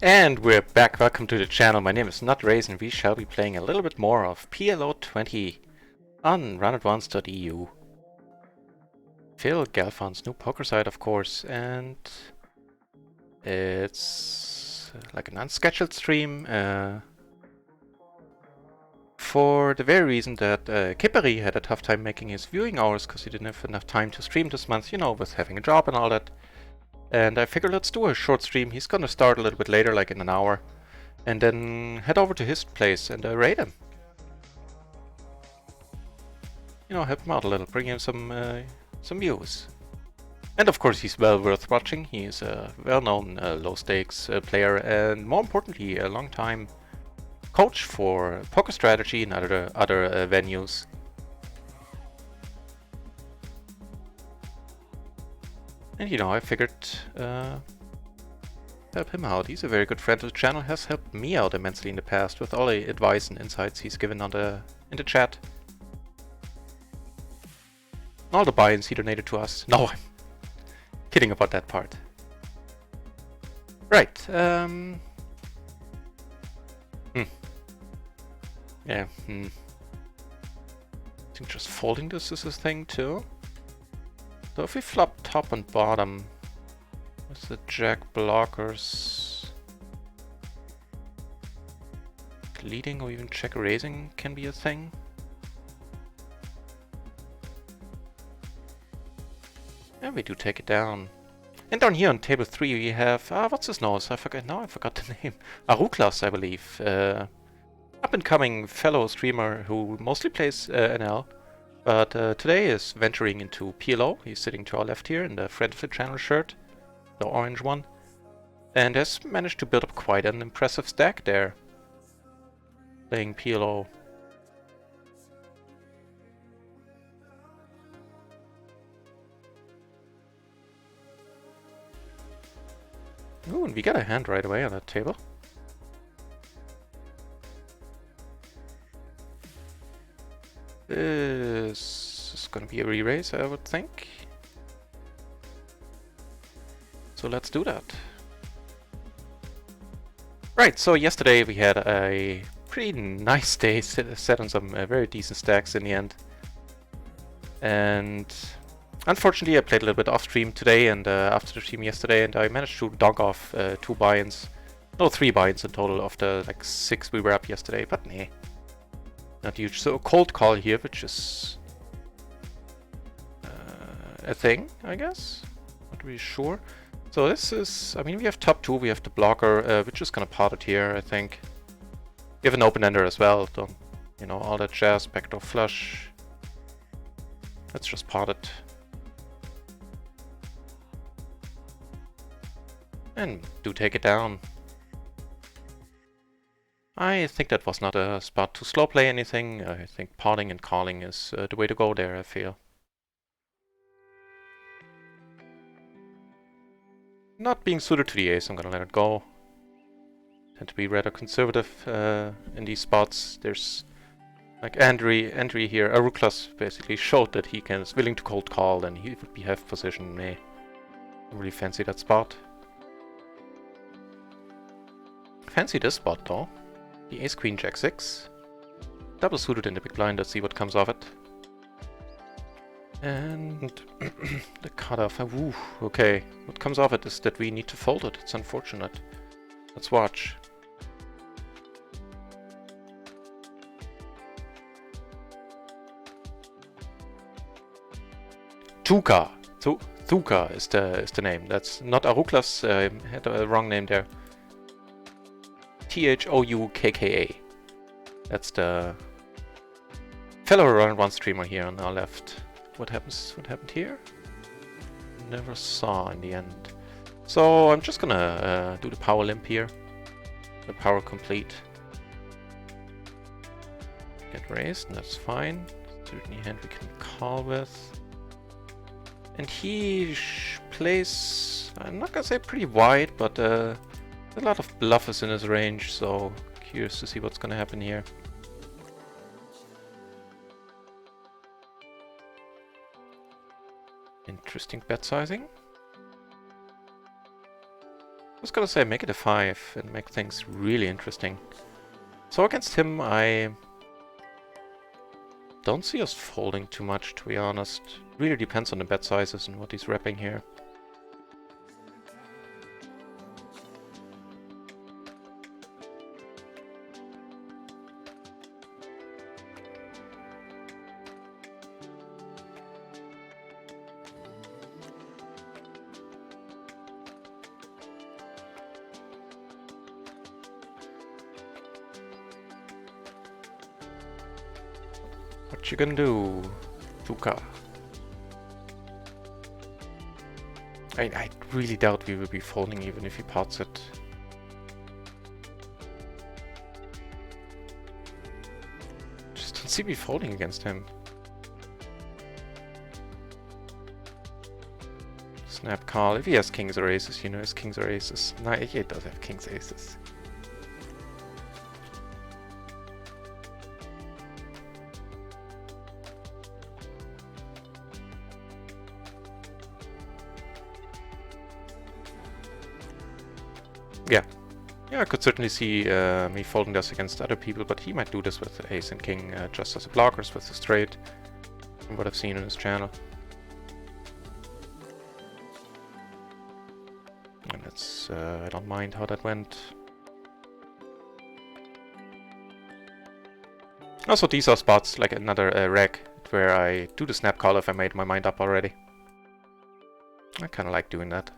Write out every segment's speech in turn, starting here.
And we're back. Welcome to the channel. My name is Not and we shall be playing a little bit more of PLO 20 on runadvance.eu. Phil Galfon's new poker site, of course, and it's like an unscheduled stream for the very reason that Kipperi had a tough time making his viewing hours because he didn't have enough time to stream this month, you know, with having a job and all that. And I figured let's do a short stream. He's gonna start a little bit later, like in an hour. And then head over to his place and raid him. You know, help him out a little, bring him some views. And of course he's well worth watching. He is a well-known low-stakes player and more importantly a long-time coach for poker strategy and other venues. And you know, I figured help him out. He's a very good friend of the channel, has helped me out immensely in the past with all the advice and insights he's given on in the chat. All the buy-ins he donated to us. No, I'm kidding about that part. Right, yeah, I think just folding this is a thing too. So if we flop top and bottom with the jack blockers, leading or even check raising can be a thing. And we do take it down. And down here on table 3 we have, what's his nose? I forgot the name. Aruklas, I believe. Up and coming fellow streamer who mostly plays NL. But today is venturing into PLO. He's sitting to our left here in the friend of the channel shirt, the orange one, and has managed to build up quite an impressive stack there, playing PLO. Ooh, and we got a hand right away on that table. This is gonna be a re-raise, I would think. So let's do that. Right, so yesterday we had a pretty nice day, set on some very decent stacks in the end. And unfortunately I played a little bit off stream today and after the stream yesterday, and I managed to dunk off 2 buy-ins. No, 3 buy-ins in total of the like 6 we were up yesterday, but nah. Not huge. So a cold call here, which is a thing, I guess. Not really sure. So this is, I mean, we have top 2, we have the blocker, we're just gonna pot it here, I think. We have an open-ender as well, so, you know, all that jazz, backdoor flush. Let's just pot it. And do take it down. I think that was not a spot to slow play anything. I think potting and calling is the way to go there, I feel. Not being suited to the ace, I'm gonna let it go. Tend to be rather conservative in these spots. There's like Andri here. Aruklas basically showed that he is willing to cold call and he would be half position. Meh. Don't really fancy that spot. Fancy this spot though. The ace queen jack 6. Double suited in the big blind, let's see what comes of it. And the cutoff. Woo, okay. What comes of it is that we need to fold it. It's unfortunate. Let's watch. Tuka. Thuka is the name. That's not Aruklas. Had a wrong name there. Thoukka. That's the fellow run-one streamer here on our left. What happened here? Never saw in the end. So I'm just gonna do the power limp here. The power complete. Get raised, and that's fine. Certainly hand we can call with. And he plays, I'm not gonna say pretty wide, but a lot of bluffers in his range, so curious to see what's gonna happen here. Interesting bet sizing. was gonna say, make it a 5 and make things really interesting. So against him, I don't see us folding too much, to be honest. Really depends on the bet sizes and what he's repping here. What you gonna do, Tuka? I really doubt we will be folding even if he pots it. Just don't see me folding against him. Snap call. If he has kings or aces, you know his kings or aces. No, he does have kings aces. Yeah, I could certainly see me folding this against other people, but he might do this with ace and king just as a blockers with the straight, from what I've seen on his channel. And it's, I don't mind how that went. Also, these are spots, like another reg, where I do the snap call if I made my mind up already. I kinda like doing that.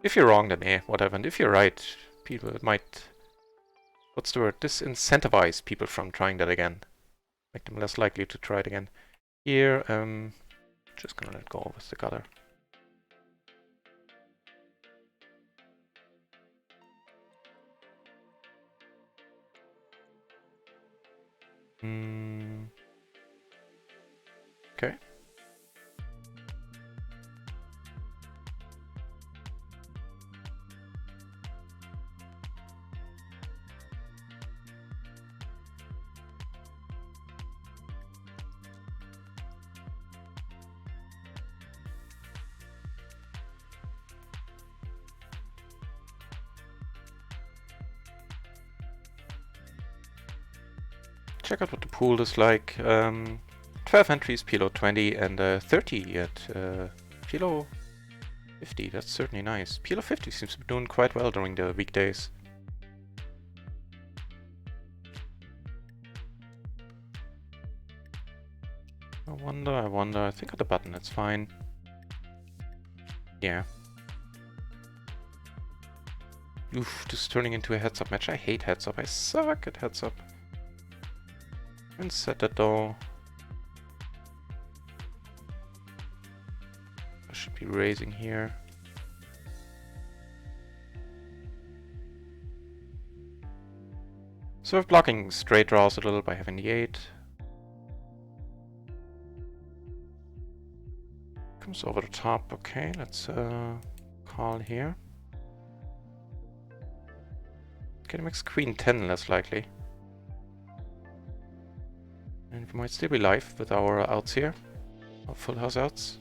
If you're wrong, then whatever. And if you're right, people might... What's the word? Disincentivize people from trying that again. Make them less likely to try it again. Here, just gonna let go with the gutter. Okay. Check out what the pool is like. 12 entries, PLO 20, and 30 at PLO 50. That's certainly nice. PLO 50 seems to be doing quite well during the weekdays. I wonder. I think at the button it's fine. Yeah. Oof, this is turning into a heads-up match. I hate heads-up. I suck at heads-up. And set that though. I should be raising here. So we're blocking straight draws a little by having the 8. Comes over the top. Okay, let's call here. Okay, makes queen 10 less likely. And we might still be live with our outs here. Our full house outs.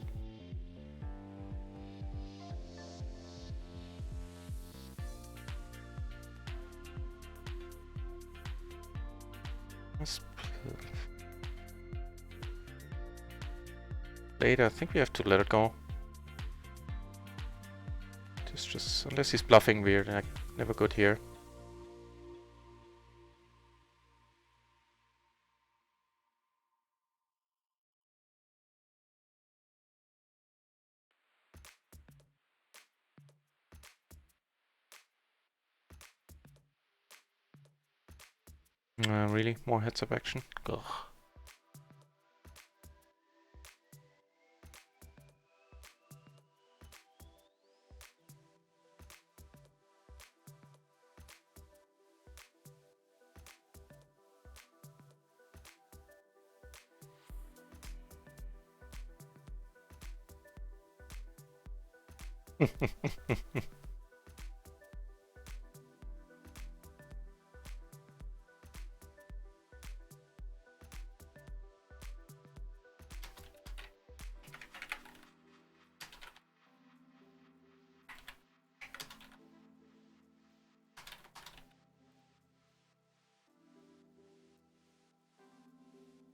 Later, I think we have to let it go. Just unless he's bluffing, we're like never good here. Really? More heads-up action? Ugh.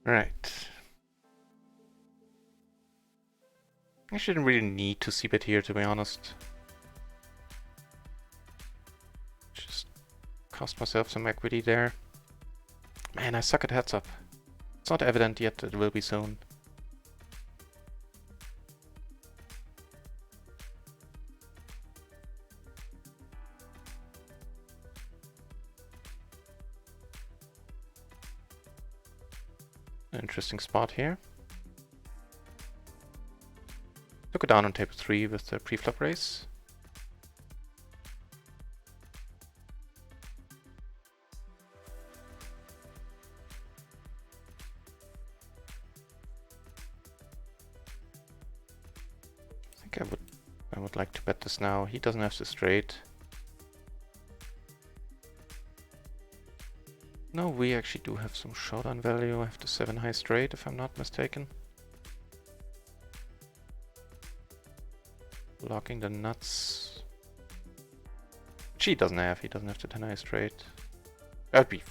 Alright. I shouldn't really need to c-bet here, to be honest. Just cost myself some equity there. Man, I suck at heads up. It's not evident yet, it will be soon. An interesting spot here. Took it down on table 3 with the pre-flop raise. I think I would like to bet this now. He doesn't have the straight. No, we actually do have some showdown value. I have the 7 high straight if I'm not mistaken. Blocking the nuts. Which he doesn't have. He doesn't have the 10 high straight. I'd be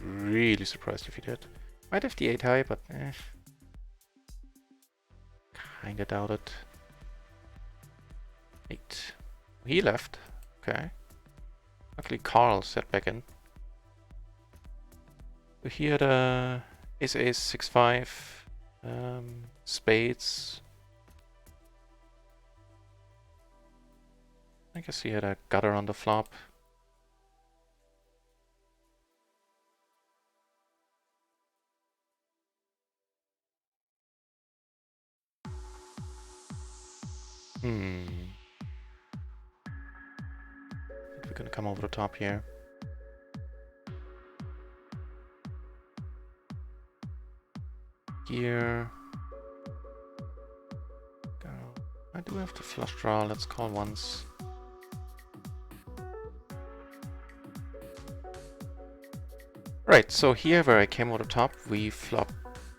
really surprised if he did. Might have the 8 high, but kinda doubt it. 8. He left. Okay. Luckily Carl set back in. So he had a ace 6-5, spades. I guess he had a gutter on the flop. We're gonna come over the top here. Here. Go. I do have the flush draw. Let's call once. Right, so here where I came over the top, we flop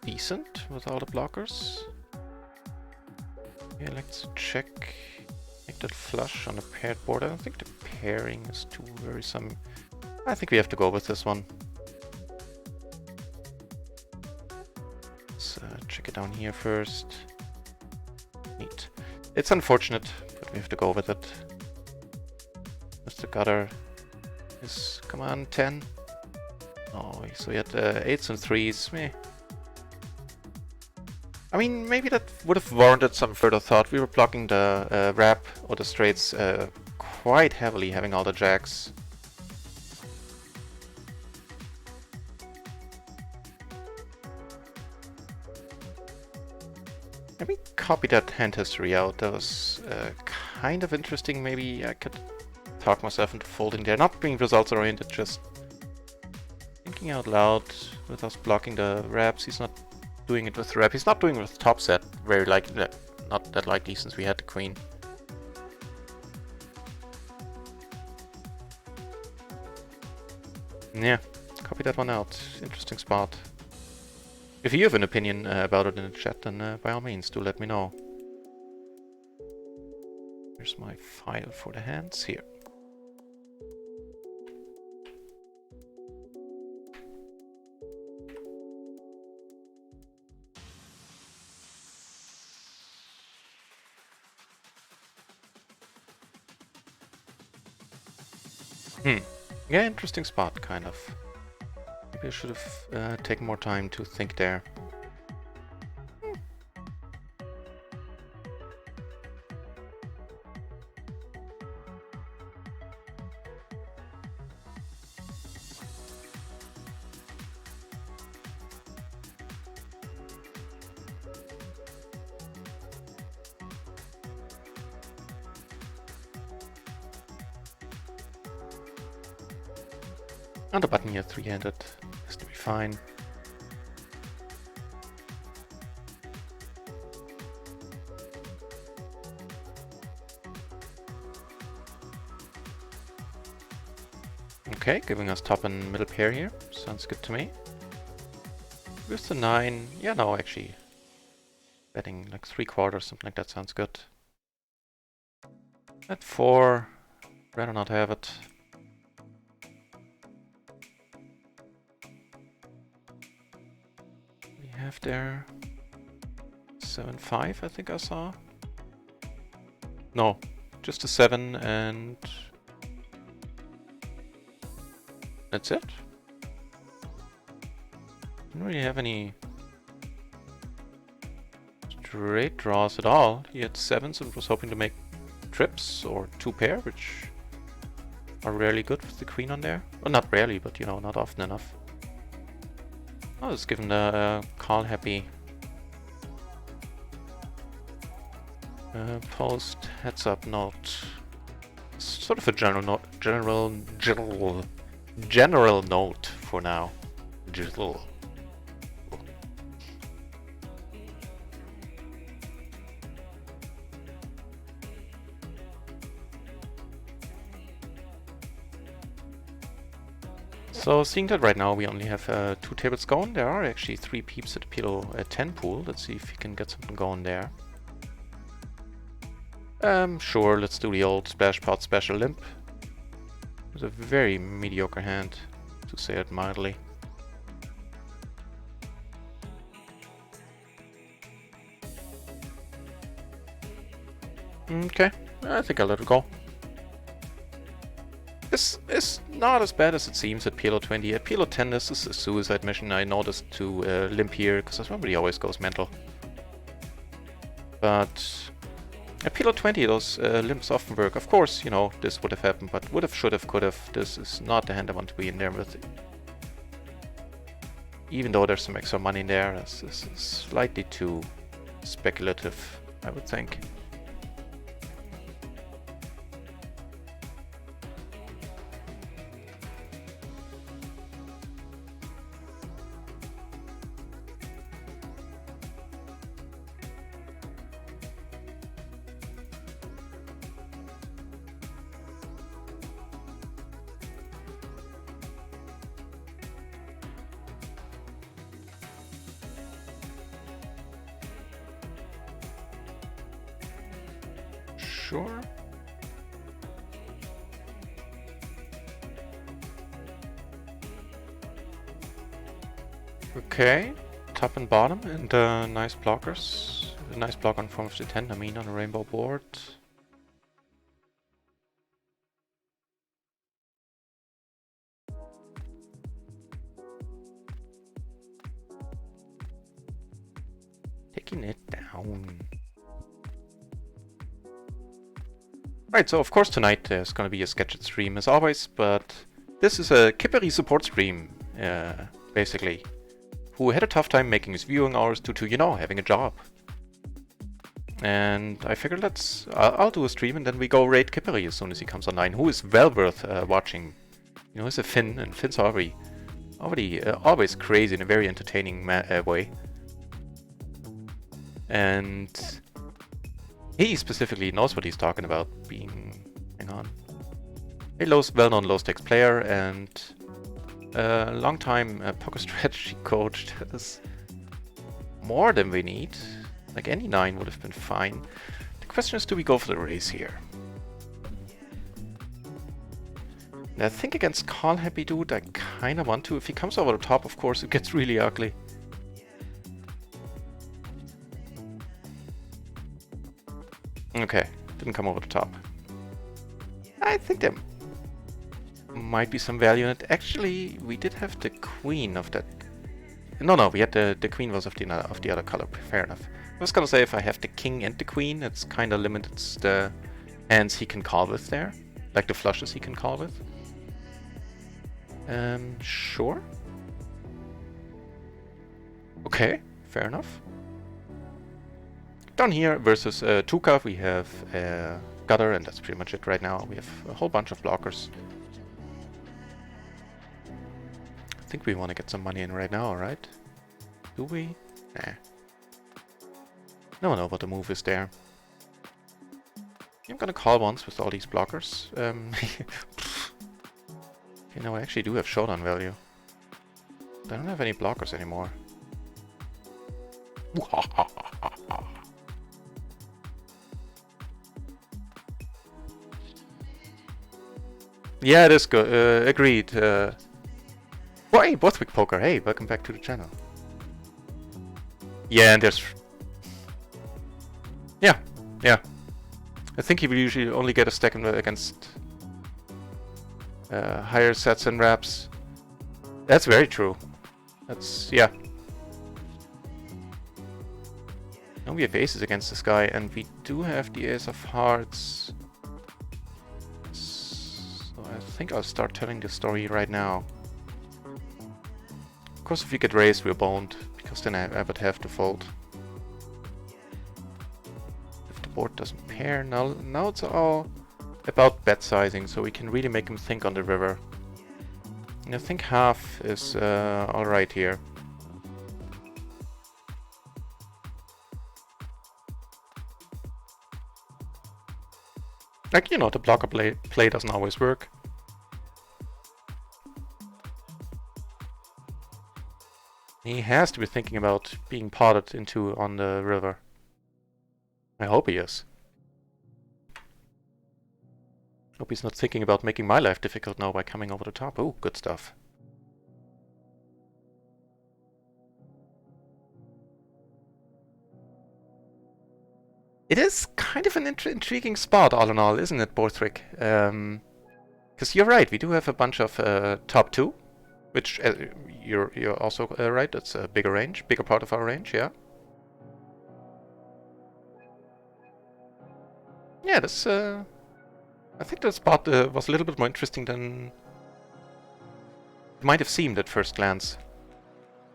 decent with all the blockers. Yeah, let's check. Make that flush on a paired board. I don't think the pairing is too worrisome. I think we have to go with this one. Let's check it down here first. Neat. It's unfortunate, but we have to go with it. Mr. Gutter is, come on, 10. Oh, so he had 8s and 3s. Meh. I mean, maybe that would have warranted some further thought. We were blocking the wrap or the straights quite heavily, having all the jacks. Let me copy that hand history out. That was kind of interesting. Maybe I could talk myself into folding there. Not being results oriented, just thinking out loud with us blocking the wraps. He's not doing it with the wrap. He's not doing it with top set. Very likely, not that likely since we had the queen. Yeah, copy that one out. Interesting spot. If you have an opinion about it in the chat, then by all means, do let me know. Here's my file for the hands here. Yeah, interesting spot, kind of. Maybe I should have taken more time to think there. On the button here, 3-handed, has to be fine. Okay, giving us top and middle pair here. Sounds good to me. With the 9, yeah, no, actually, betting like 3/4, something like that sounds good. At 4, rather not have it. have there? 7-5, I think I saw. No, just a 7 and that's it. Didn't really have any straight draws at all. He had 7s and was hoping to make trips or 2 pair, which are rarely good with the queen on there. Well, not rarely, but you know, not often enough. I was given a call happy post heads up note. Sort of a general note for now. So seeing that right now we only have 2 tables going, there are actually 3 peeps at the PLO 10 pool. Let's see if we can get something going there. Sure, let's do the old splash pot special limp. It's a very mediocre hand, to say it mildly. Okay, I think I'll let it go. This is not as bad as it seems at PLO 20. At PLO 10 this is a suicide mission. I noticed to limp here, because somebody always goes mental. But at PLO 20 those limps often work. Of course, you know, this would have happened, but would have, should have, could have. This is not the hand I want to be in there with. Even though there's some extra money in there, this is slightly too speculative, I would think. Sure. Okay, top and bottom, and nice blockers. A nice block on form of the 10, I mean, on a rainbow board. Taking it down. Right, so of course tonight there's gonna be a sketched stream as always, but this is a Kippery support stream, basically, who had a tough time making his viewing hours due to, you know, having a job. And I figured I'll do a stream and then we go raid Kippery as soon as he comes online, who is well worth watching. You know, he's a Finn, and Finns are always crazy in a very entertaining way. And he specifically knows what he's talking about, being, hang on, a well-known low-stakes player and a long-time poker strategy coach. That is more than we need. Like any 9 would have been fine. The question is, do we go for the raise here? And I think against Call Happy Dude, I kind of want to. If he comes over the top, of course, it gets really ugly. Okay, didn't come over the top. I think there might be some value in it. Actually, we did have the queen of that. No, we had the queen was of the other color. Fair enough. I was gonna say if I have the king and the queen, it's kind of limits the hands he can call with there, like the flushes he can call with. Sure. Okay, fair enough. Down here versus Tuka, we have Gutter, and that's pretty much it right now. We have a whole bunch of blockers. I think we want to get some money in right now, right? Do we? Nah. No one knows what the move is there. I'm gonna call once with all these blockers. You know, I actually do have showdown value. I don't have any blockers anymore. Yeah, it is good. Agreed. Well, hey, Bothwick Poker. Hey, welcome back to the channel. Yeah, and there's... Yeah, yeah. I think he will usually only get a stack against higher sets and wraps. That's very true. That's... yeah. Now we have aces against this guy, and we do have the ace of hearts. So I think I'll start telling the story right now. Of course, if we get raised, we're boned, because then I would have to fold. If the board doesn't pair, now it's all about bet sizing, so we can really make him think on the river. And I think half is alright here. Like, you know, the blocker play doesn't always work. He has to be thinking about being potted into on the river. I hope he is. Hope he's not thinking about making my life difficult now by coming over the top. Oh, good stuff. It is kind of an intriguing spot, all in all, isn't it, Borthwick? Because you're right, we do have a bunch of top two, which you're also right. It's a bigger range, bigger part of our range, yeah. Yeah, this. I think the spot was a little bit more interesting than it might have seemed at first glance.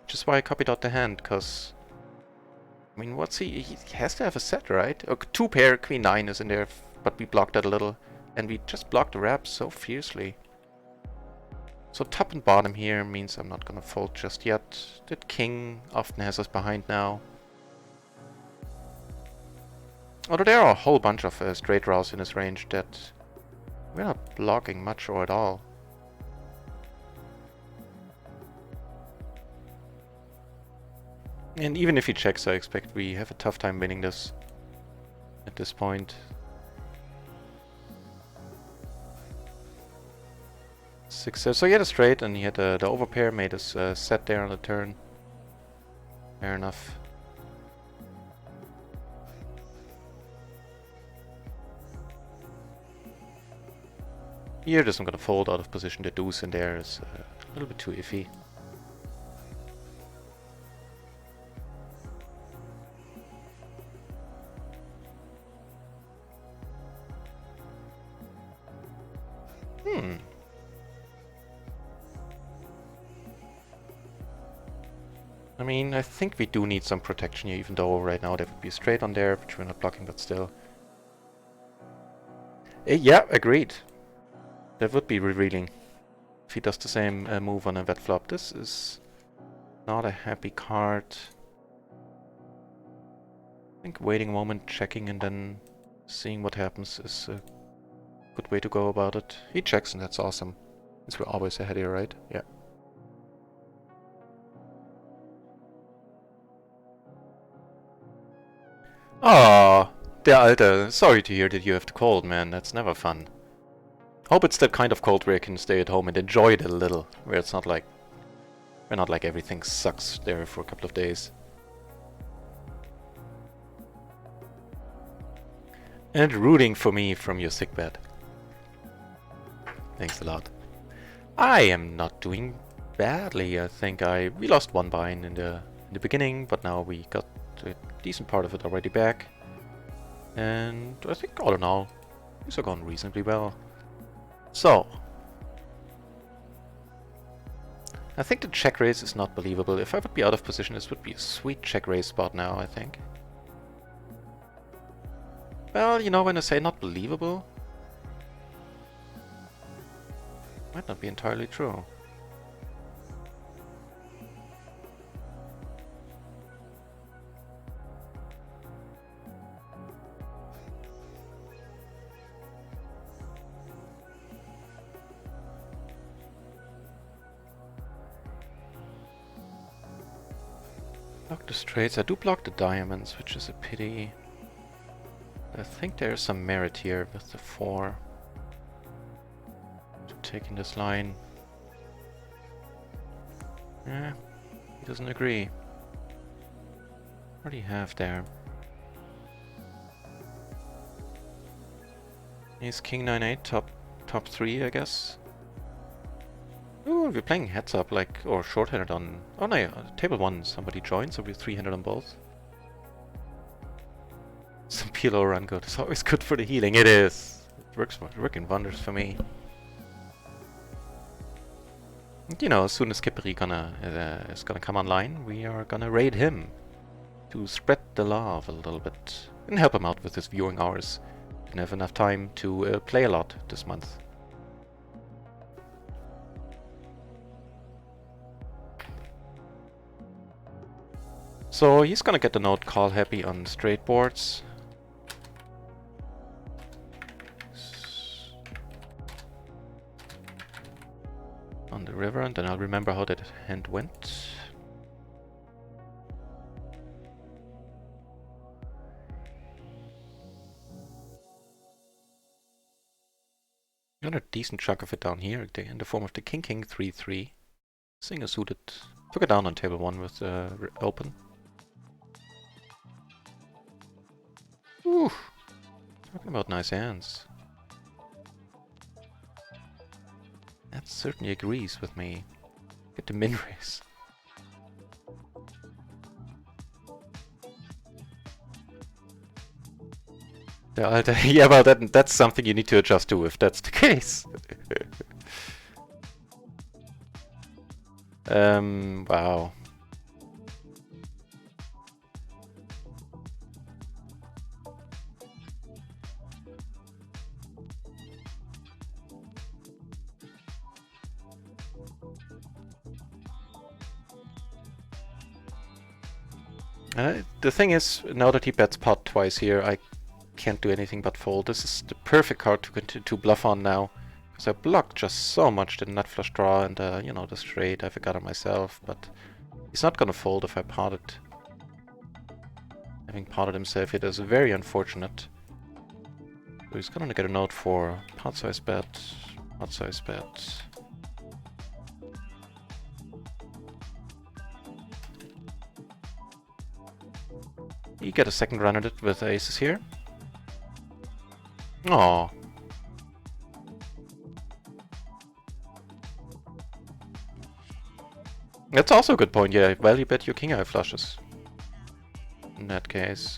Which is why I copied out the hand, because I mean, what's he? He has to have a set, right? Oh, two pair, queen nine is in there, but we blocked that a little. And we just blocked the wrap so fiercely. So top and bottom here means I'm not gonna fold just yet. That king often has us behind now. Although there are a whole bunch of straight draws in his range that we're not blocking much or at all. And even if he checks, I expect we have a tough time winning this at this point. 6, so he had a straight and he had the overpair, made us set there on the turn. Fair enough. Here just I'm gonna fold out of position. The deuce in there is a little bit too iffy. I mean, I think we do need some protection here, even though right now there would be a straight on there, which we're not blocking, but still. Yeah, agreed. That would be revealing if he does the same move on a wet flop. This is not a happy card. I think waiting a moment, checking, and then seeing what happens is a good way to go about it. He checks, and that's awesome. Since we're always ahead here, right? Yeah. Ah, der Alte. Sorry to hear that you have the cold, man. That's never fun. Hope it's that kind of cold where you can stay at home and enjoy it a little. Where it's not like... where not like everything sucks there for a couple of days. And rooting for me from your sickbed. Thanks a lot. I am not doing badly. I think we lost one bind in the beginning, but now we got a decent part of it already back. And I think all in all, things are going reasonably well. So, I think the check raise is not believable. If I would be out of position, this would be a sweet check raise spot now, I think. Well, you know, when I say not believable, might not be entirely true. Block the straights. I do block the diamonds, which is a pity. I think there is some merit here with the 4. To taking this line. Yeah, he doesn't agree. What do you have there? He's king 9-8, top 3, I guess. Ooh, we're playing heads up, like, or short-handed on... Oh no, table 1, somebody joined, so we're 3-handed on both. Some PLO run good. It's always good for the healing. It is. It works, working wonders for me. And, you know, as soon as Skippery is gonna come online, we are gonna raid him to spread the love a little bit and help him out with his viewing hours. Didn't have enough time to play a lot this month. So he's gonna get the note call happy on straight boards. On the river, and then I'll remember how that hand went. Got a decent chunk of it down here in the form of the King 3-3. Singer suited. Took it down on table 1 with open. Ooh, talking about nice hands. That certainly agrees with me. Get the min raise. Yeah, well, that's something you need to adjust to if that's the case. Wow. The thing is, now that he bets pot twice here, I can't do anything but fold. This is the perfect card to bluff on now. Because I blocked just so much the nut flush draw and, you know, the straight. I forgot it myself, but he's not gonna fold if I pot it. Having potted himself, it is very unfortunate. So he's gonna get a note for pot size bet, pot size bet. You get a second run at it with aces here. Aww. That's also a good point, yeah. Well, you bet your king eye flushes. In that case.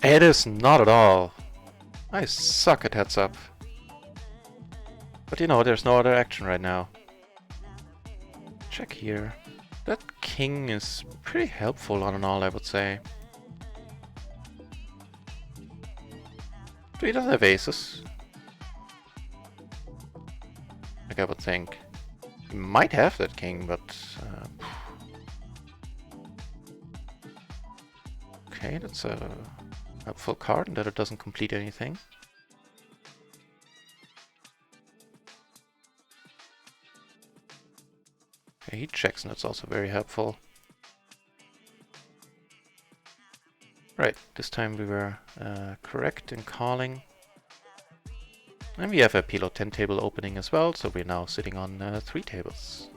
It is not at all. I suck at heads up. But you know, there's no other action right now. Check here. That king is pretty helpful on an all, I would say. So he doesn't have aces. Like I would think. He might have that king, but... okay, that's a helpful card, and that it doesn't complete anything. Okay, he checks, and that's also very helpful. Right, this time we were correct in calling. And we have a PLO 10 table opening as well, so we're now sitting on 3 tables.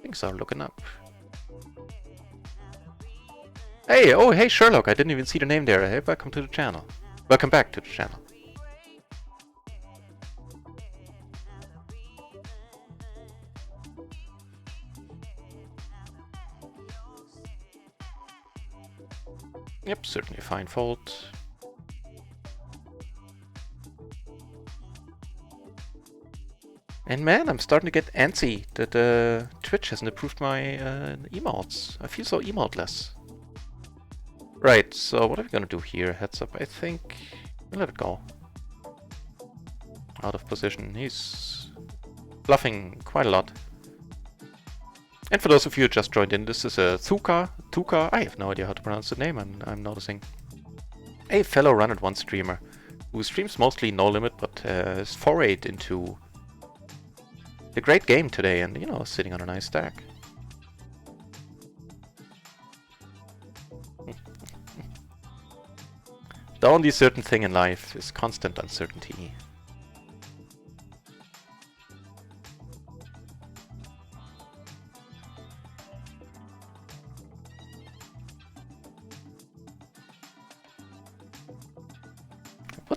Things are looking up. Hey, oh hey Sherlock, I didn't even see the name there. Hey, welcome to the channel. Welcome back to the channel. Yep, certainly a fine fold. And man, I'm starting to get antsy that Twitch hasn't approved my emotes. I feel so emoteless. Right, so what are we gonna do here? Heads up, I think we'll let it go. Out of position. He's bluffing quite a lot. And for those of you who just joined in, this is a Tuka, I have no idea how to pronounce the name, I'm noticing. A fellow run-at-one streamer, who streams mostly No Limit, but has forayed into the great game today and, you know, sitting on a nice stack. The only certain thing in life is constant uncertainty.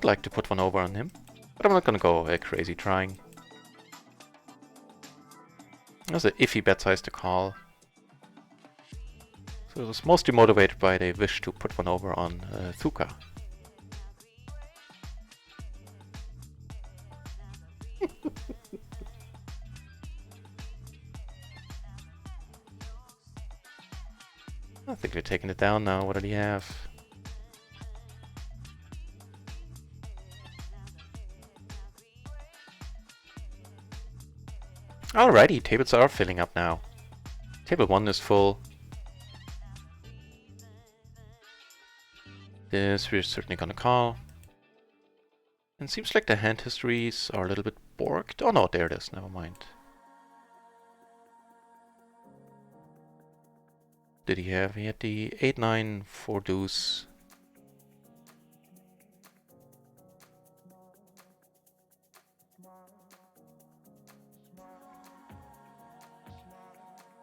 would like to put one over on him, but I'm not gonna go crazy trying. That's an iffy bet size to call. So it was mostly motivated by the wish to put one over on Thuka. I think we're taking it down now. What did he have? Alrighty, tables are filling up now. Table 1 is full. This we're certainly gonna call. And seems like the hand histories are a little bit borked. Oh no, there it is, never mind. Did he have? He had the 8-9 4 deuce.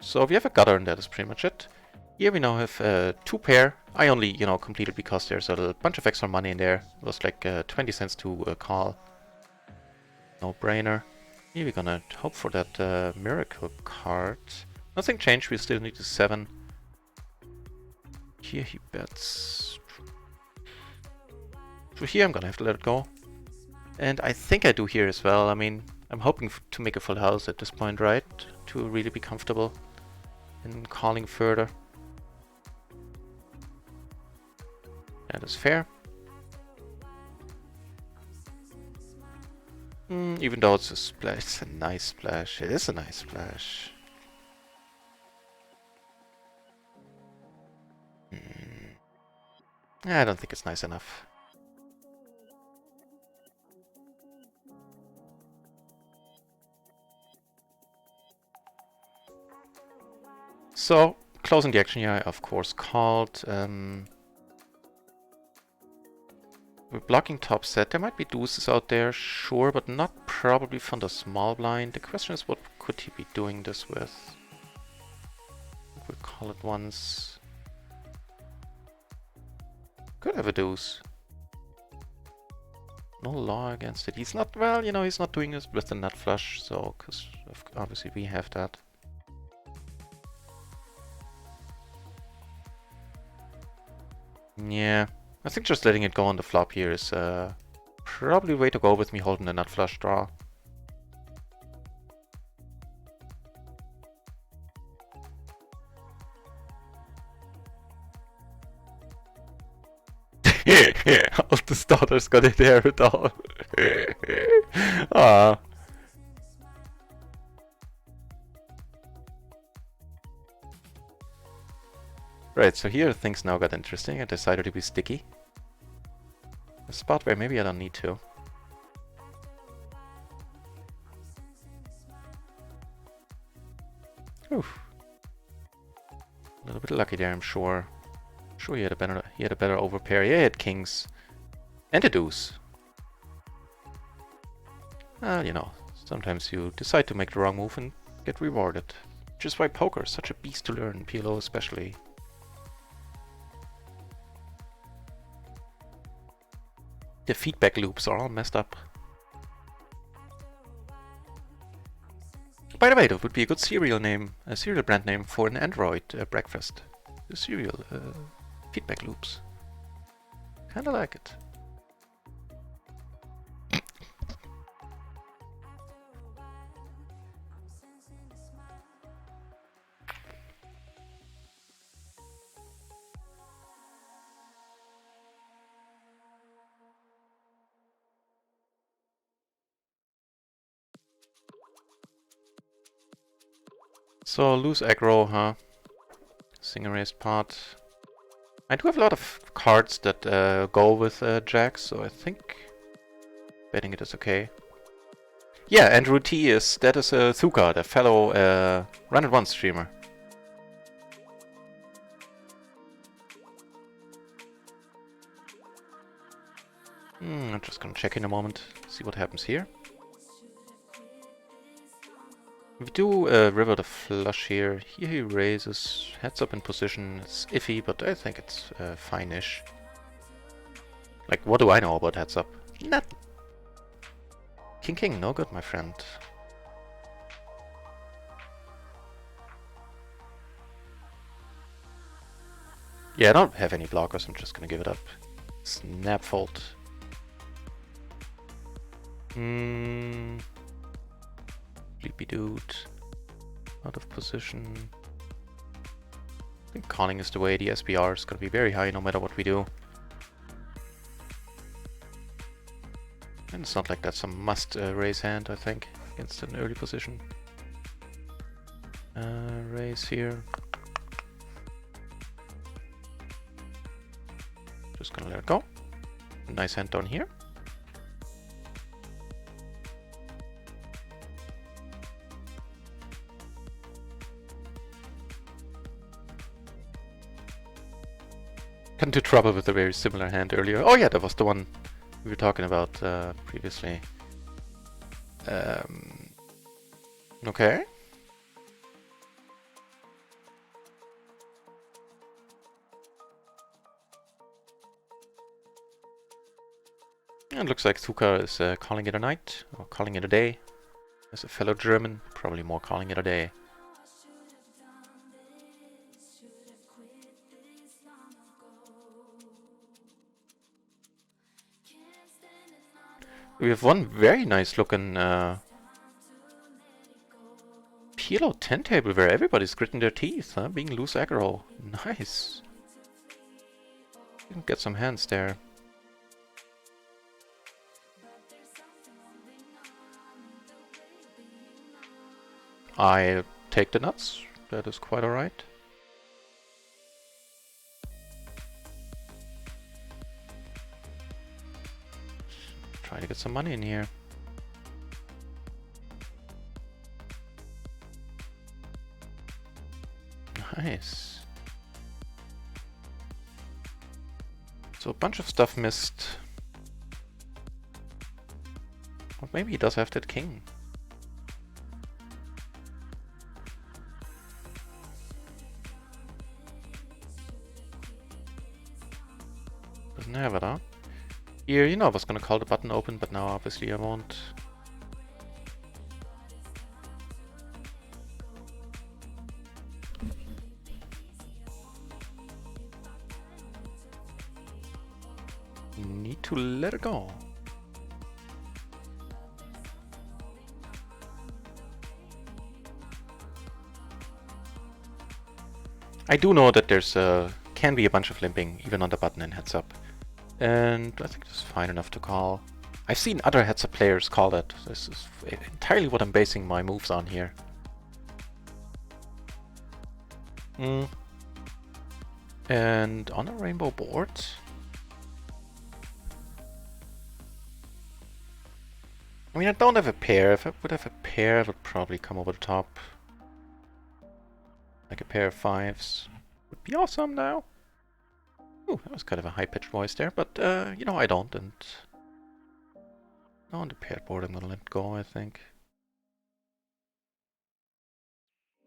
So we have a gutter and that is pretty much it. Here we now have 2 pair. I only, completed because there's a bunch of extra money in there. It was like 20 cents to call. No brainer. Here we're gonna hope for that miracle card. Nothing changed, we still need a 7. Here he bets. So here I'm gonna have to let it go. And I think I do here as well. I mean, I'm hoping to make a full house at this point, right? To really be comfortable in calling further. That is fair. Even though it's a splash, it's a nice splash. It is a nice splash. I don't think it's nice enough. So, closing the action here, I of course called. We're blocking top set. There might be deuces out there, sure, but not probably from the small blind. The question is, what could he be doing this with? We'll call it once. Could have a deuce. No law against it. He's not, well, he's not doing this with the nut flush, so, because obviously we have that. Yeah, I think just letting it go on the flop here is probably the way to go with me holding the nut flush draw. Oldest daughter's got it there at all. Ah. Right, so here things now got interesting. I decided to be sticky. A spot where maybe I don't need to. Oof. A little bit lucky there, I'm sure. Sure, he had a better overpair. Yeah, he had kings and a deuce. Well, sometimes you decide to make the wrong move and get rewarded. Which is why poker is such a beast to learn, PLO especially. The feedback loops are all messed up. By the way, that would be a good cereal brand name for an Android breakfast. The cereal feedback loops. Kinda like it. So, loose aggro, huh? Single raised pot. I do have a lot of cards that go with jacks, so I think betting it is okay. Yeah, Andrew T that is Thuka, the fellow Run It Once streamer. I'm just gonna check in a moment, see what happens here. We do river the flush here. Here he raises, heads up in position. It's iffy, but I think it's fine-ish. Like, what do I know about heads up? Not. King king, no good, my friend. Yeah, I don't have any blockers, I'm just gonna give it up. Snap fold. Sleepy dude. Out of position. I think calling is the way. The SPR is gonna be very high no matter what we do. And it's not like that's a must raise hand, I think, against an early position. Raise here. Just gonna let it go. Nice hand down here. Got into trouble with a very similar hand earlier. Oh yeah, that was the one we were talking about previously. Okay. And looks like Zuka is calling it a night, or calling it a day. As a fellow German, probably more calling it a day. We have one very nice looking PLO 10 table where everybody's gritting their teeth, huh? Being loose aggro. Nice. You can get some hands there. I take the nuts. That is quite alright. Try to get some money in here. Nice. So a bunch of stuff missed. Or maybe he does have that king. Doesn't have it, huh? Here, you know, I was gonna call the button open, but now obviously I won't. Need to let it go. I do know that there's can be a bunch of limping even on the button in heads up. And I think it's fine enough to call. I've seen other heads up players call that. This is entirely what I'm basing my moves on here. And on a rainbow board. I mean, I don't have a pair. If I would have a pair, I would probably come over the top. Like a pair of fives. Would be awesome now. Ooh, that was kind of a high-pitched voice there, but, you know, I don't, and... on the paired board I'm gonna let it go, I think.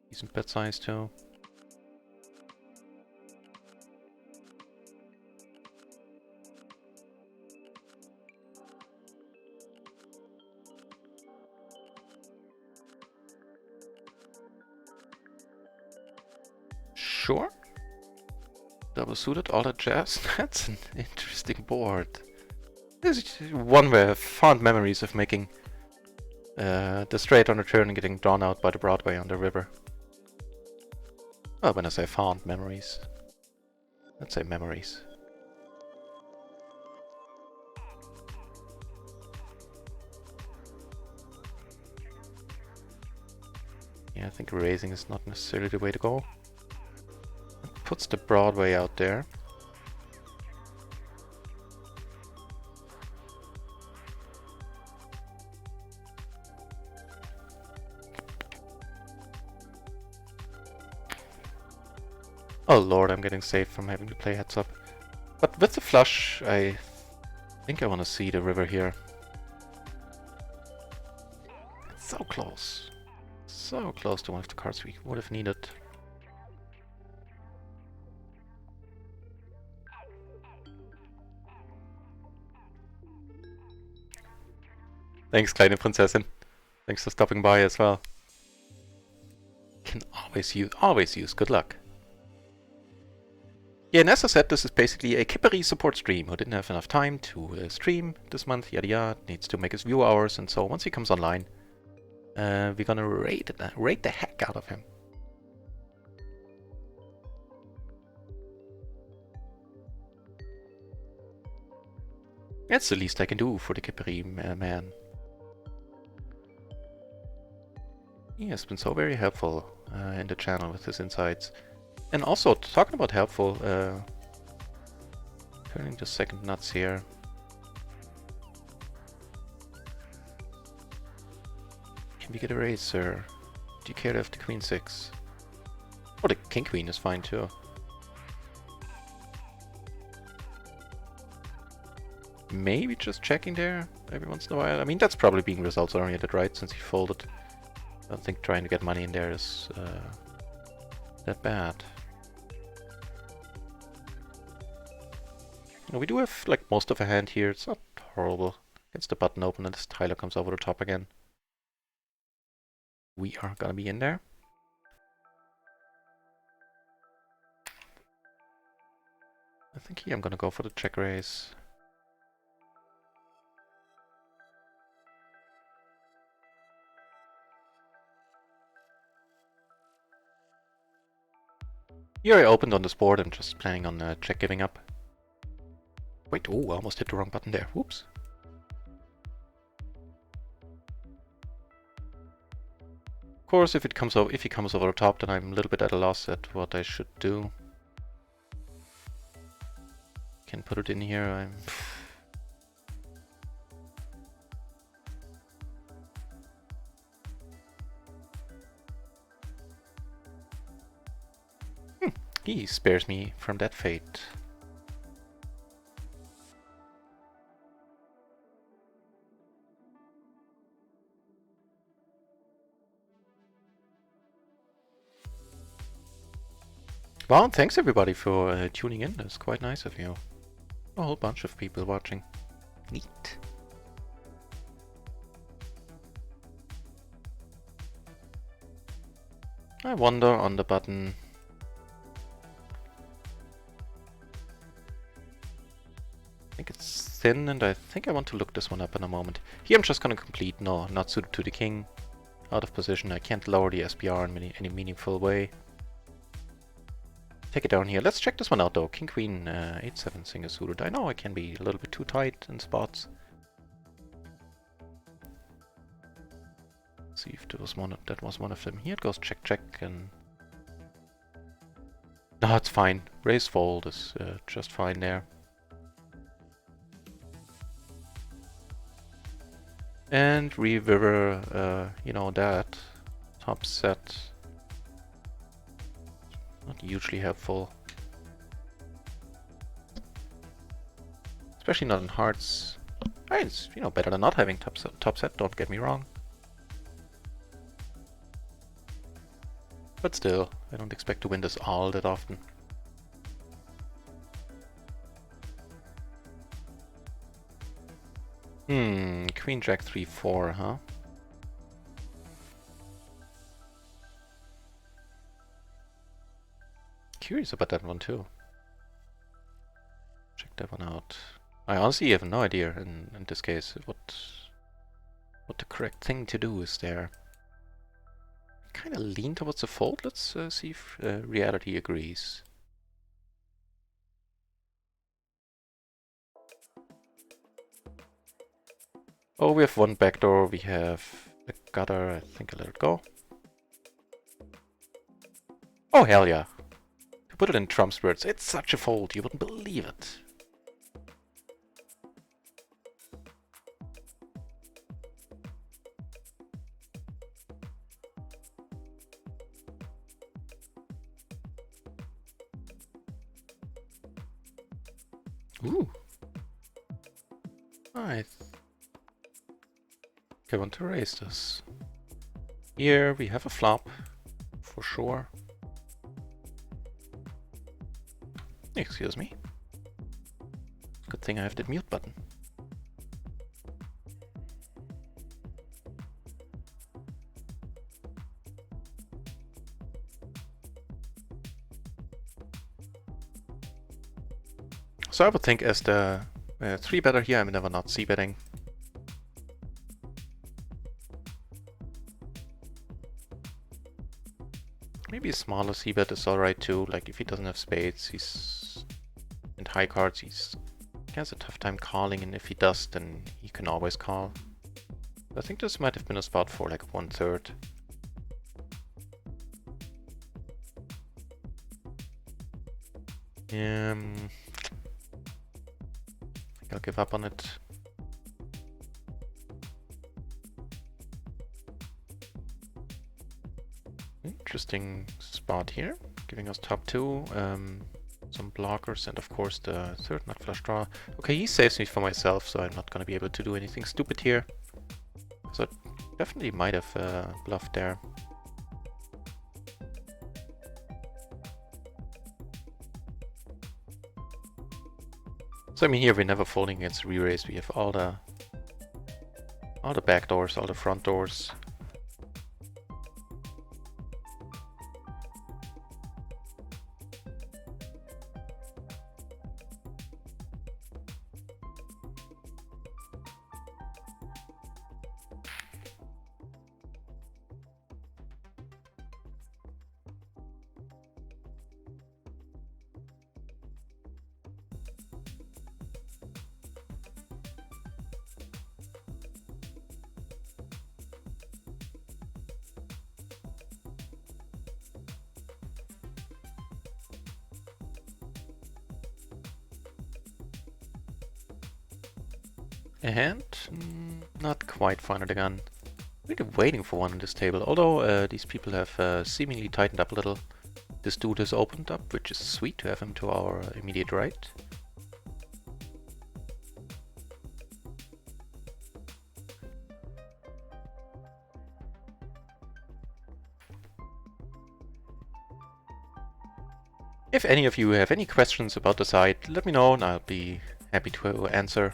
Decent bet size, too. Sure. Double suited, all that jazz. That's an interesting board. This is one where I have fond memories of making the straight on the turn and getting drawn out by the Broadway on the river. Well, when I say fond memories, let's say memories. Yeah, I think raising is not necessarily the way to go. Puts the Broadway out there. Oh lord, I'm getting saved from having to play heads up. But with the flush, I think I want to see the river here. It's so close. So close to one of the cards we would have needed. Thanks, kleine Prinzessin. Thanks for stopping by as well. Can always use good luck. Yeah, and as I said, this is basically a Kippery support stream who didn't have enough time to stream this month, yada yada, needs to make his view hours, and so once he comes online, we're gonna raid the heck out of him. That's the least I can do for the Kippery man. He has been so very helpful in the channel with his insights. And also, talking about helpful, turning the second nuts here. Can we get a raise, sir? Do you care to have the queen 6? Oh, the king queen is fine too. Maybe just checking there every once in a while. I mean, that's probably being results oriented, right? Since he folded. I don't think trying to get money in there is that bad. You know, we do have like most of a hand here. It's not horrible. Gets the button open and this Tyler comes over the top again. We are gonna be in there. I think here I'm gonna go for the check raise. Here I opened on this board. I'm just planning on check giving up. Wait, oh, I almost hit the wrong button there. Whoops. Of course, if he comes over the top, then I'm a little bit at a loss at what I should do. Can put it in here. He spares me from that fate. Well, thanks everybody for tuning in. That's quite nice of you. A whole bunch of people watching. Neat. I wonder on the button. I think it's thin, and I think I want to look this one up in a moment. Here I'm just gonna complete no, not suited to the king. Out of position. I can't lower the SPR in any meaningful way. Take it down here. Let's check this one out though. King Queen 8-7 single suited. I know I can be a little bit too tight in spots. See if that was one of them. Here it goes check check and no, it's fine. Raise fold is just fine there. And river, you know that top set. Not hugely helpful. Especially not in hearts. It's, you know, better than not having top set, don't get me wrong. But still, I don't expect to win this all that often. Queen Jack 3-4, huh? Curious about that one too. Check that one out. I honestly have no idea in this case what the correct thing to do is there. Kind of lean towards the fold. Let's see if reality agrees. Oh, we have one backdoor. We have a gutter. I think I let it go. Oh, hell yeah. To put it in Trump's words, it's such a fold, you wouldn't believe it. Ooh. I want to raise this. Here we have a flop, for sure. Excuse me. Good thing I have that mute button. So I would think as the 3-better here, I'm never not c-betting. Maybe a smaller c-bet is alright too, like if he doesn't have spades, he's... and high cards, he has a tough time calling, and if he does, then he can always call. I think this might have been a spot for like 1/3. I think I'll give up on it. Interesting spot here, giving us top 2, some blockers, and of course the 3rd nut flush draw. Okay, he saves me for myself, so I'm not gonna be able to do anything stupid here. So definitely might have bluffed there. So I mean here we're never folding against re-raise, we have all the back doors, all the front doors. And not quite final again. Really waiting for one on this table, although these people have seemingly tightened up a little. This dude has opened up, which is sweet to have him to our immediate right. If any of you have any questions about the site, let me know and I'll be happy to answer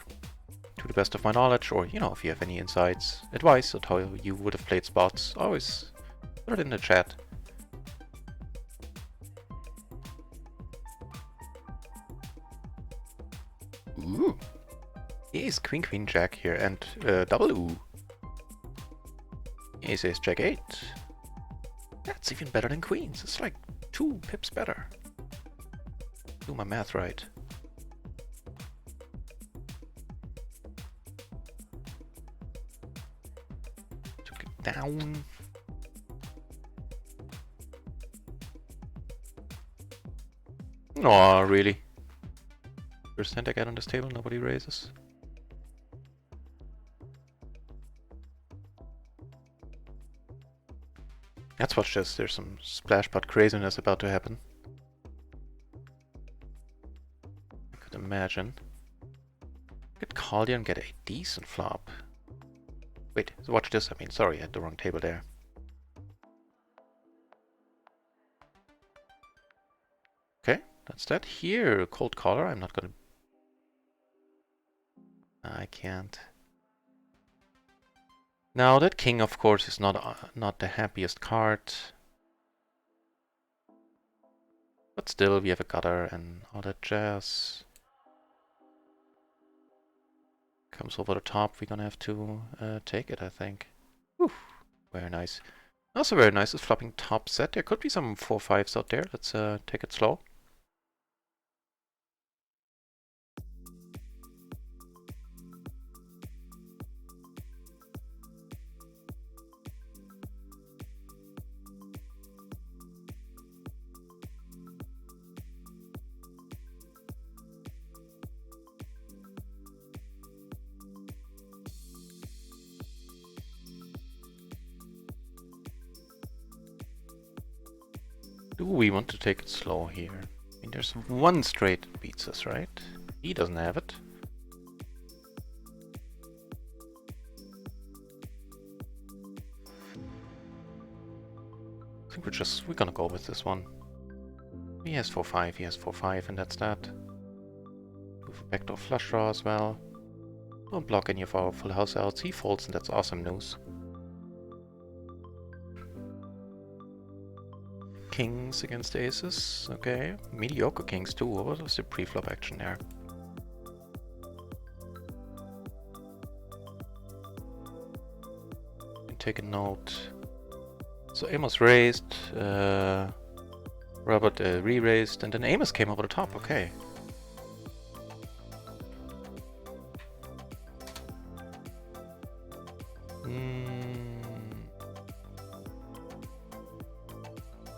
to the best of my knowledge, or, you know, if you have any insights, advice on how you would have played spots, always put it in the chat. Ooh. Ace, queen, queen, jack here, and double ooh. Ace, ace, jack, 8. That's even better than queens. It's like 2 pips better. Do my math right. Took it down. No, really. First hand I get on this table, nobody raises. Let's watch this. There's some splash pot craziness about to happen. I could imagine. I could call here and get a decent flop. Wait, watch this. I mean, sorry, I had the wrong table there. Okay, that's that. Here, cold caller. I'm not gonna... I can't. Now that king, of course, is not the happiest card. But still, we have a gutter and all that jazz. Comes over the top, we're gonna have to take it, I think. Whew, very nice. Also very nice is flopping top set. There could be some 4-5s out there. Let's take it slow. Do we want to take it slow here? I mean, there's one straight that beats us, right? He doesn't have it. I think we're gonna go with this one. He has 4-5, he has 4-5, and that's that. With a backdoor flush draw as well. Don't block any of our full house outs. He folds, and that's awesome news. Kings against aces, okay. Mediocre kings too. What was the pre-flop action there? take a note. So Amos raised, Robert re-raised, and then Amos came over the top. Okay.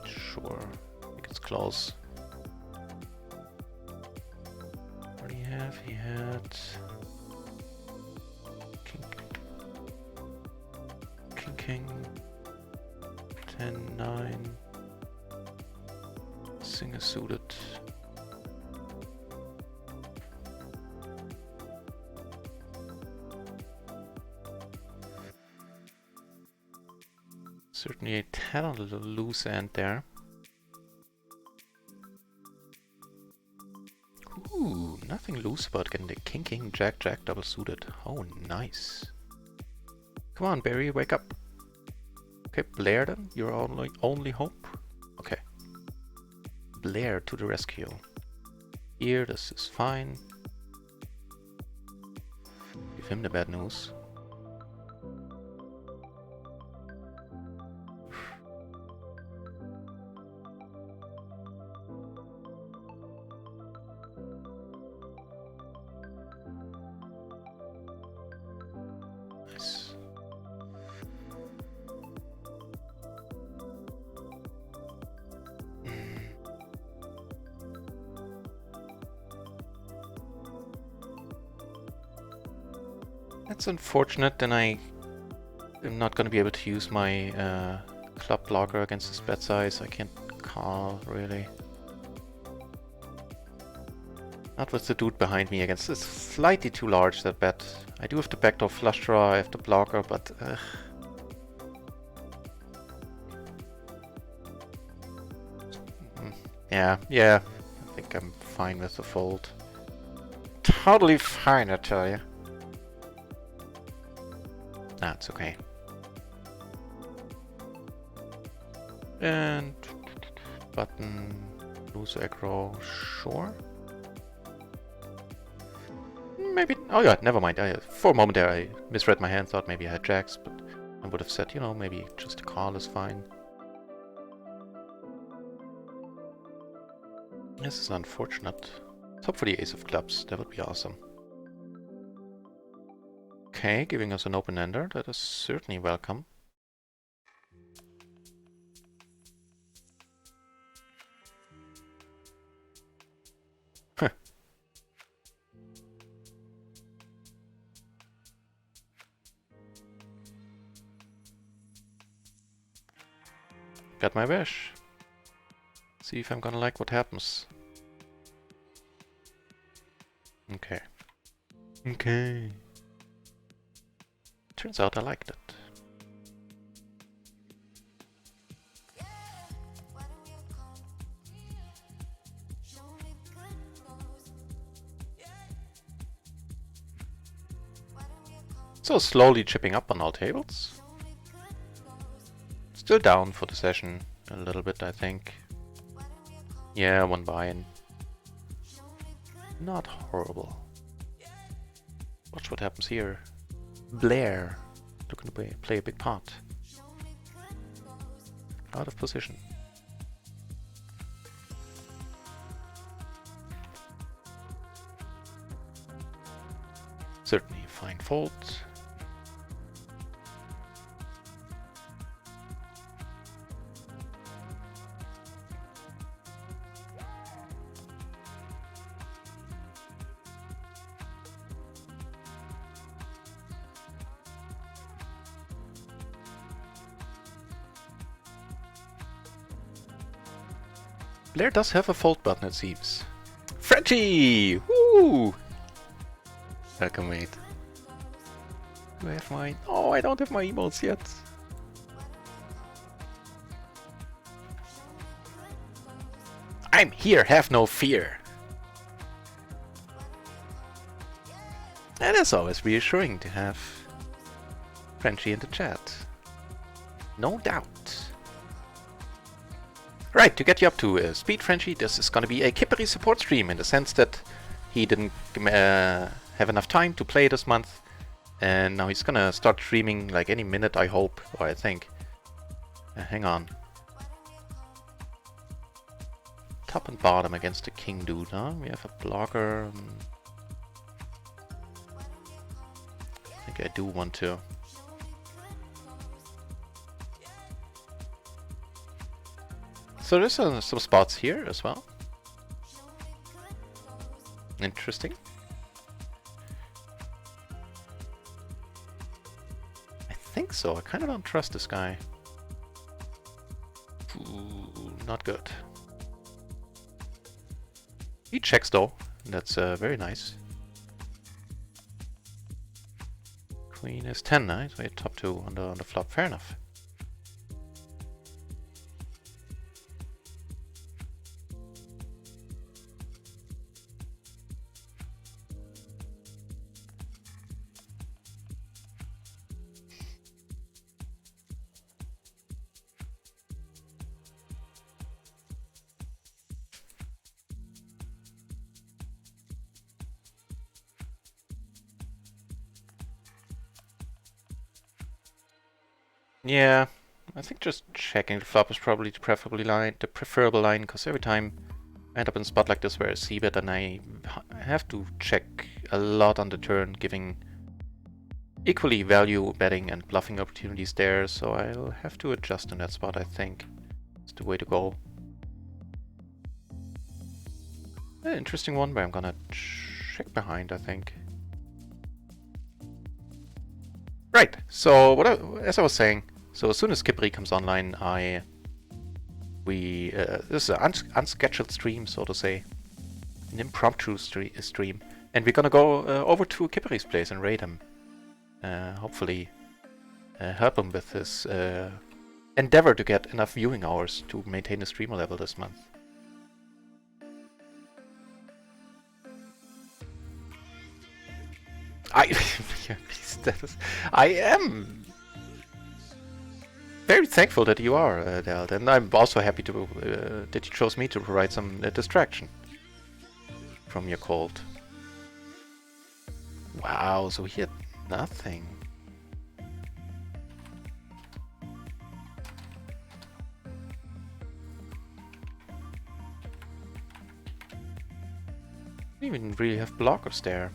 Sure. I think it's close. What do you have? He had King, 10-9, Singer suited. Certainly a tad on the loose end there. Ooh, nothing loose about getting the King, Jack, double suited. Oh, nice. Come on, Barry, wake up. Okay, Blair then, your only hope. Okay. Blair to the rescue. Here, this is fine. Give him the bad news. Nice. That's unfortunate, then I am not going to be able to use my club blocker against this bet size. I can't call, really. Not with the dude behind me against this. Slightly too large, that bet. I do have the backdoor flush draw, I have the blocker, but... Yeah, I think I'm fine with the fold. Totally fine, I tell you. That's okay. And button, loose aggro, sure. Maybe, oh yeah, never mind. For a moment there I misread my hand, thought maybe I had jacks, but I would have said, you know, maybe just a call is fine. This is unfortunate. Let's hope for the ace of clubs, that would be awesome. Okay, giving us an open-ender, that is certainly welcome. Huh. Got my wish. See if I'm gonna like what happens. Okay. Okay. Turns out I liked it. So slowly chipping up on all tables. Still down for the session a little bit, I think. Yeah, one buy-in. Not horrible. Watch what happens here. Blair looking to play a big part. Out of position. Certainly a fine fold. Blair does have a fold button, it seems. Frenchie! Woo! Welcome, mate. Do I have mine? Oh, I don't have my emotes yet. I'm here, have no fear. And it's always reassuring to have Frenchie in the chat. No doubt. Right, to get you up to speed, Frenchie, this is going to be a Kippery support stream in the sense that he didn't have enough time to play this month. And now he's gonna start streaming like any minute, I hope, or I think. Hang on. Top and bottom against the king dude, huh? We have a blocker. I think I do want to. So there's some spots here as well. Interesting. I think so. I kind of don't trust this guy. Ooh, not good. He checks though. That's very nice. Queen is 10, right? So top 2 on the flop. Fair enough. Yeah, I think just checking the flop is probably the preferable line, because every time I end up in a spot like this where I see bet and I have to check a lot on the turn, giving equally value betting and bluffing opportunities there, so I'll have to adjust in that spot, I think. It's the way to go. An interesting one, but I'm gonna check behind, I think. Right, so as I was saying, so as soon as Kipri comes online, this is an unscheduled stream, so to say, an impromptu stream, and we're gonna go over to Kipri's place and raid him. Hopefully, help him with his endeavor to get enough viewing hours to maintain the streamer level this month. I am very thankful that you are, Delt, and I'm also happy to that you chose me to provide some distraction from your cold. Wow, so he had nothing. Didn't even really have blockers there.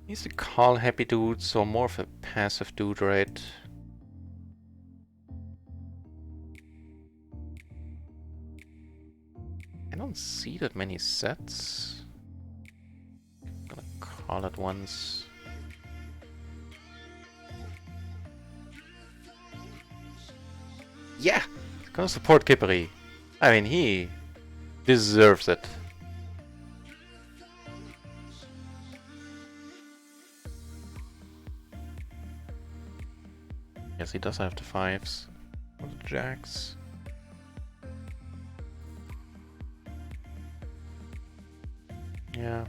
He's a call happy dude, so more of a passive dude, right? I don't see that many sets. I'm gonna call it once. Yeah! Gonna support Kipri. I mean, he deserves it. Yes, he does have the 5s. Or the jacks. Yeah.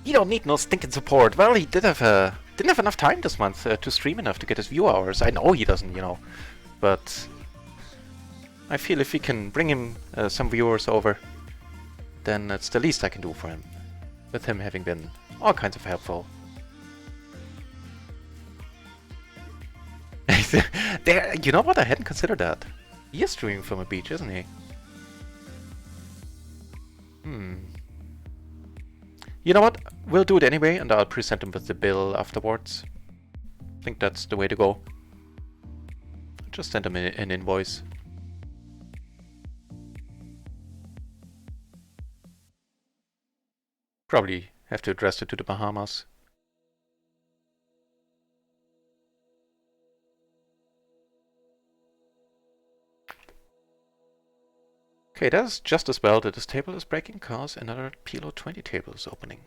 He don't need no stinking support. Well, he didn't have enough time this month to stream enough to get his view hours. I know he doesn't, you know, but I feel if we can bring him some viewers over, then it's the least I can do for him, with him having been all kinds of helpful. There, you know what? I hadn't considered that. He is streaming from a beach, isn't he? You know what? We'll do it anyway, and I'll present him with the bill afterwards. I think that's the way to go. Just send him an invoice. Probably have to address it to the Bahamas. Okay, that's just as well that this table is breaking, cause another PLO 20 table is opening.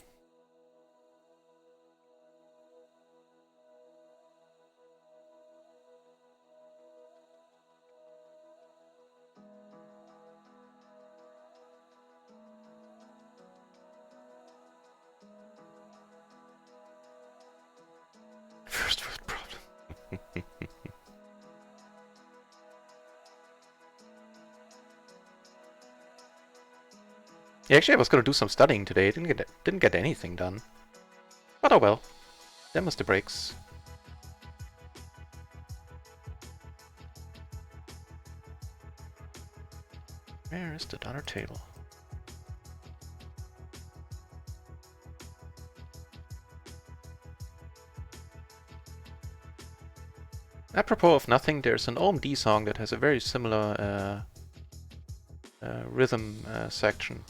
Yeah, actually, I was gonna do some studying today. Didn't get anything done. But oh well. Them is the breaks. Where is the dinner table? Apropos of nothing, there's an OMD song that has a very similar rhythm section.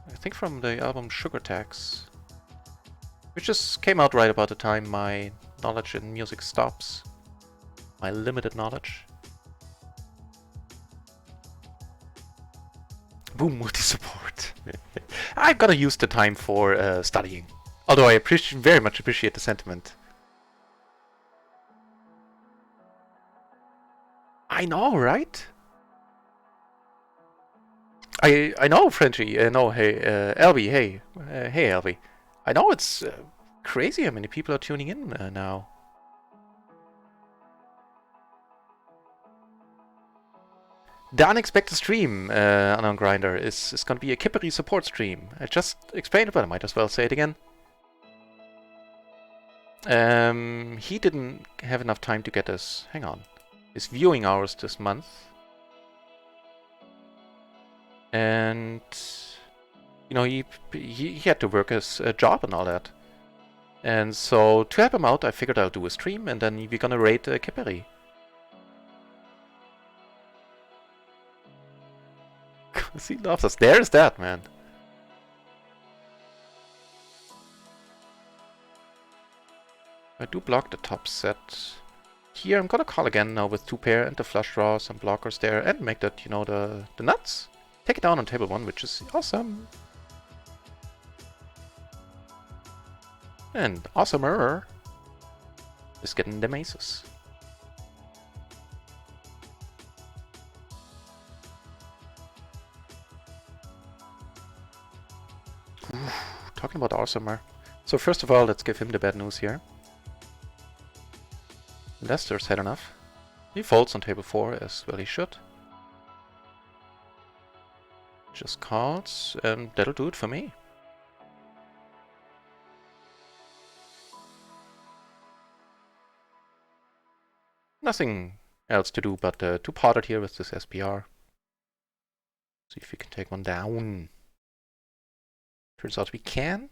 I think from the album Sugar Tax, which just came out right about the time my knowledge in music stops. My limited knowledge. Boom, multi-support. I've gotta use the time for studying. Although I very much appreciate the sentiment. I know, right? I know, Frenchie. No, hey, Elby, hey. Hey, Elby. I know it's crazy how many people are tuning in now. The unexpected stream on Grindr is going to be a Kippery support stream. I just explained it, but I might as well say it again. He didn't have enough time to get his viewing hours this month. And, you know, he had to work his job and all that. And so, to help him out, I figured I'll do a stream, and then we're gonna raid Kippery. He loves us. There's that, man. I do block the top set. Here, I'm gonna call again now with 2 pair and the flush draw, some blockers there, and make that, you know, the nuts. Take it down on table 1, which is awesome. And awesomer is getting the maces. Ooh, talking about awesomer. So first of all, let's give him the bad news here. Lester's had enough. He folds on table 4, as well he should. Just calls, and that'll do it for me. Nothing else to do but to pot it here with this SPR. See if we can take one down. Turns out we can.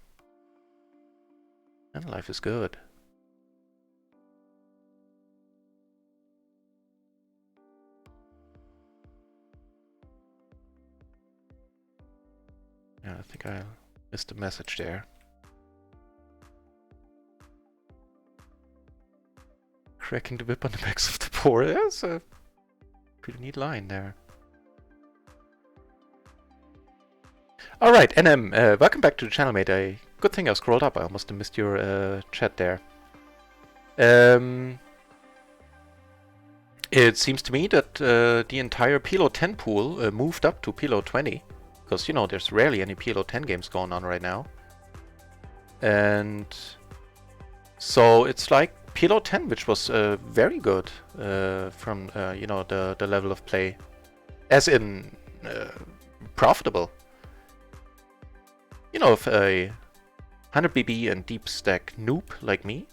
And life is good. Yeah, I think I missed a message there. Cracking the whip on the backs of the poor. That's a pretty neat line there. Alright, NM, welcome back to the channel, mate. Good thing I scrolled up. I almost missed your chat there. It seems to me that the entire PLO 10 pool moved up to PLO 20. Because, you know, there's rarely any PLO 10 games going on right now. And so it's like PLO 10, which was very good from, you know, the level of play. As in, profitable. You know, if a 100 BB and deep stack noob like me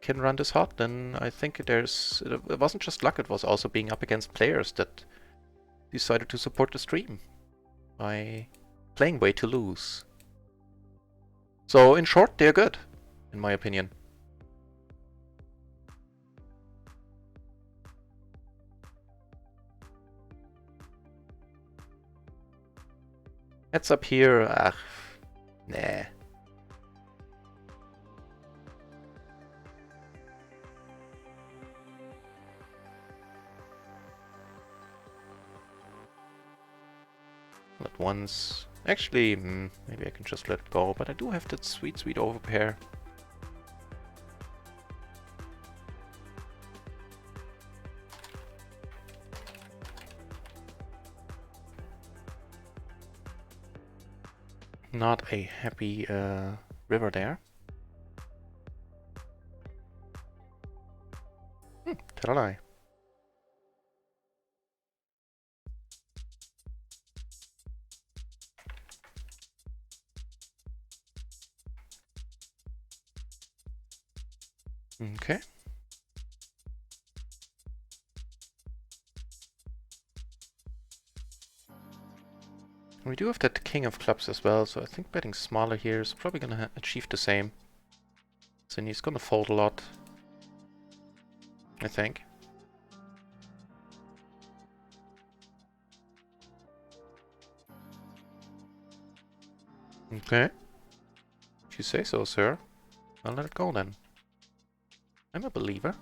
can run this hot, then I think it wasn't just luck, it was also being up against players that decided to support the stream by playing way to lose. So in short, they're good, in my opinion. Heads up here, nah. Not once. Actually, maybe I can just let it go, but I do have that sweet, sweet overpair. Not a happy river there. Tell a lie. Okay. We do have that king of clubs as well, so I think betting smaller here is probably gonna achieve the same. So he's gonna fold a lot, I think. Okay. If you say so, sir. I'll let it go then. I'm a believer.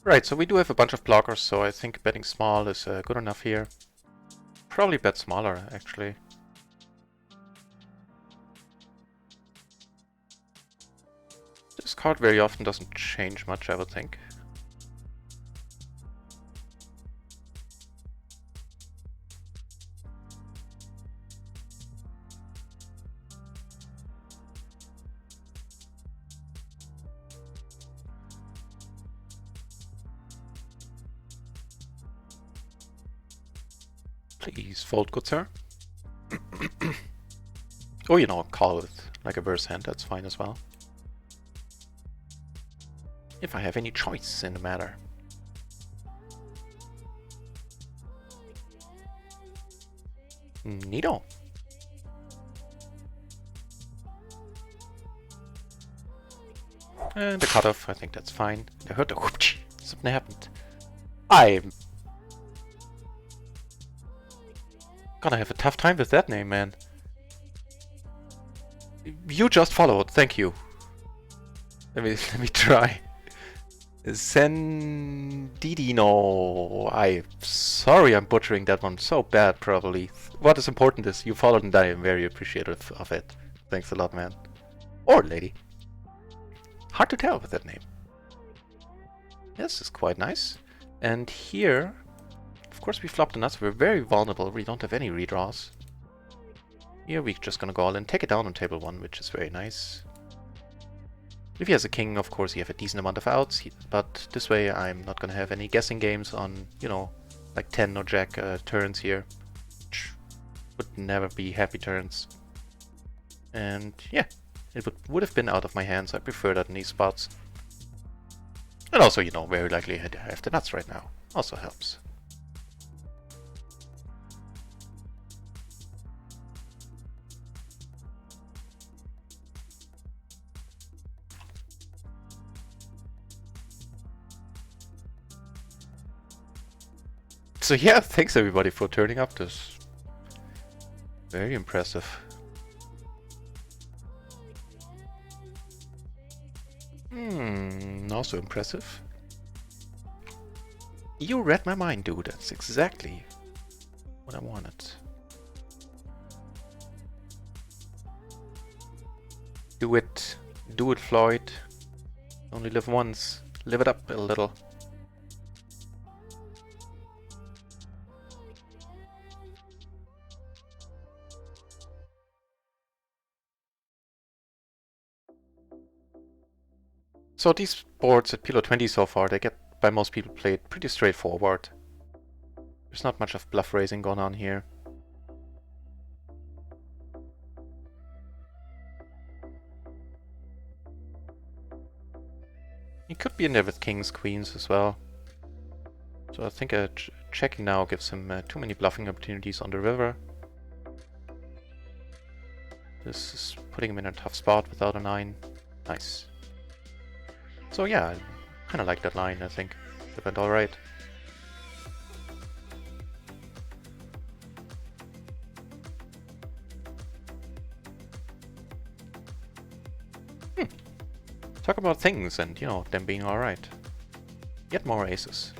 Right, so we do have a bunch of blockers, so I think betting small is good enough here. Probably bet smaller, actually. This card very often doesn't change much, I would think. Please fold, good sir. Oh, you know, call with like a verse hand, that's fine as well. If I have any choice in the matter. Neato. And the cutoff, I think that's fine. I heard the whoopch. Something happened. I'm gonna have a tough time with that name, man. You just followed, thank you. Let me try. Sendidino. I'm sorry I'm butchering that one so bad, probably. What is important is you followed and I am very appreciative of it. Thanks a lot, man. Or lady. Hard to tell with that name. This is quite nice. And here, of course we flopped the nuts. We're very vulnerable. We don't have any redraws. Here we're just gonna go all in, take it down on table 1, which is very nice. If he has a king, of course, you have a decent amount of outs, but this way I'm not gonna have any guessing games on, you know, like 10 or jack turns here. Which would never be happy turns. And yeah, it would have been out of my hands. I prefer that in these spots. And also, you know, very likely I have the nuts right now. Also helps. So yeah, thanks everybody for turning up this. Very impressive. Also impressive. You read my mind, dude. That's exactly what I wanted. Do it. Do it, Floyd. Only live once. Live it up a little. So these boards at PLO 20 so far, they get by most people played pretty straightforward. There's not much of bluff raising going on here. He could be in there with kings, queens as well. So I think checking now gives him too many bluffing opportunities on the river. This is putting him in a tough spot without a 9. Nice. So yeah, I kind of like that line, I think. It went alright. Talk about things and, you know, them being alright. Yet more aces.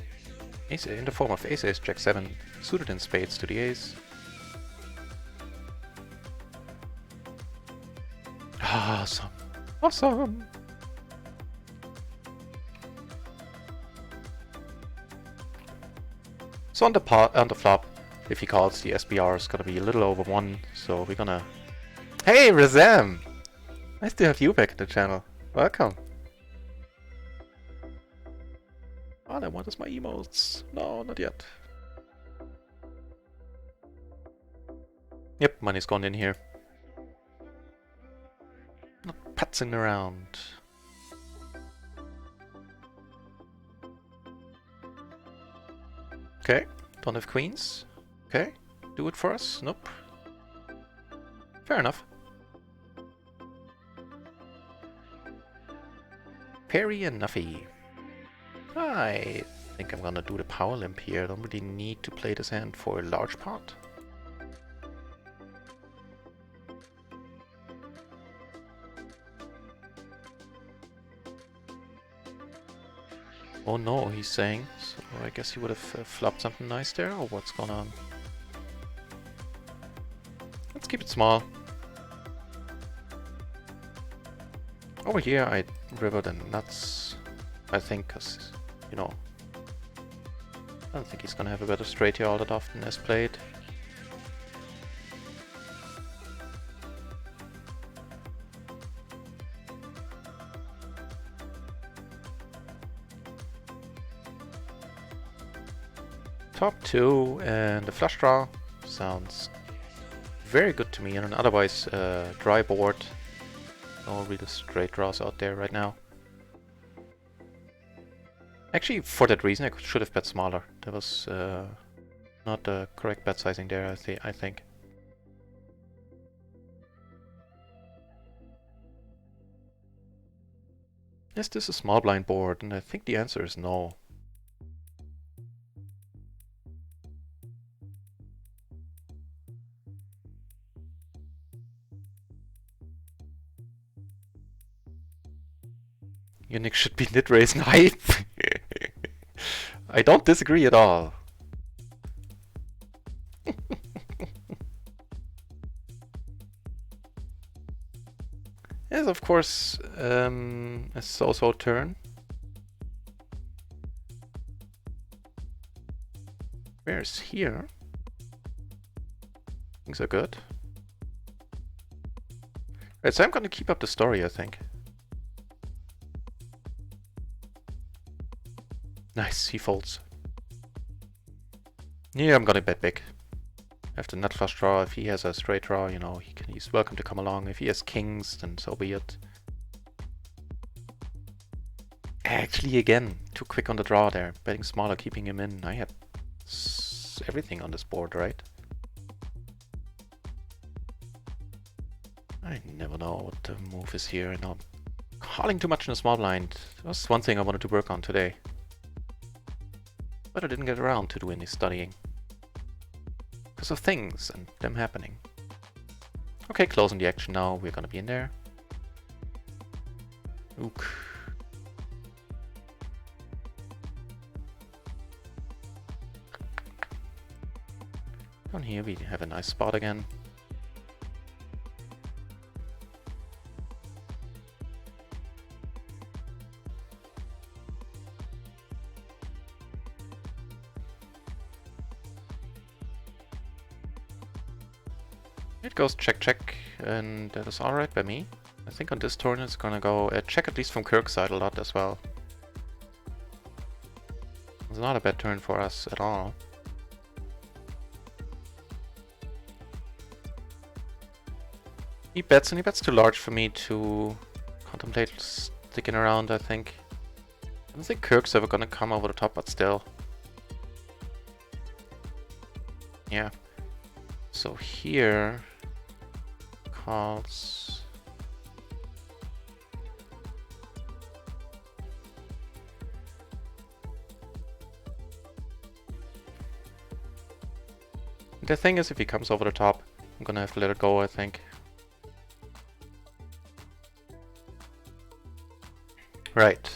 Ace in the form of ace, jack 7, Suited in spades to the ace. Awesome. Awesome. So on the flop, if he calls, the SBR is gonna be a little over 1, so we're gonna... Hey, Razam! Nice to have you back at the channel. Welcome. All I want is my emotes. No, not yet. Yep, money's gone in here. Not putzing around. Okay, don't have queens. Okay, do it for us. Nope. Fair enough. Perry and Nuffy. I think I'm gonna do the power limp here. I don't really need to play this hand for a large part. Oh no, he's saying. So I guess he would have flopped something nice there, or what's going on? Let's keep it small. Over here I river the nuts, I think, because, you know, I don't think he's gonna have a better straight here all that often as played. Top 2 and the flush draw sounds very good to me, and an otherwise dry board. No real straight draws out there right now. Actually, for that reason, I should have bet smaller. That was not the correct bet sizing there, I think. Is this a small blind board? And I think the answer is no. Unix should be nit raising hype. I don't disagree at all. Yes, of course, a so-so turn. Where's here? Things are good. Right, so I'm gonna keep up the story, I think. Nice, he folds. Yeah, I'm gonna bet big. After nut flush draw, if he has a straight draw, you know, he's welcome to come along. If he has kings, then so be it. Actually, again, too quick on the draw there. Betting smaller, keeping him in. I had everything on this board, right? I never know what the move is here. I'm calling too much in the small blind. That's one thing I wanted to work on today. But I didn't get around to do any studying. Because of things and them happening. Okay, closing the action now. We're gonna be in there. Ook. Down here we have a nice spot again. It goes check check, and that is alright by me. I think on this turn it's gonna go check, at least from Kirk's side, a lot as well. It's not a bad turn for us at all. He bets, and he bets too large for me to contemplate sticking around, I think. I don't think Kirk's ever gonna come over the top, but still. Yeah. So here... calls... The thing is, if he comes over the top, I'm gonna have to let it go, I think. Right.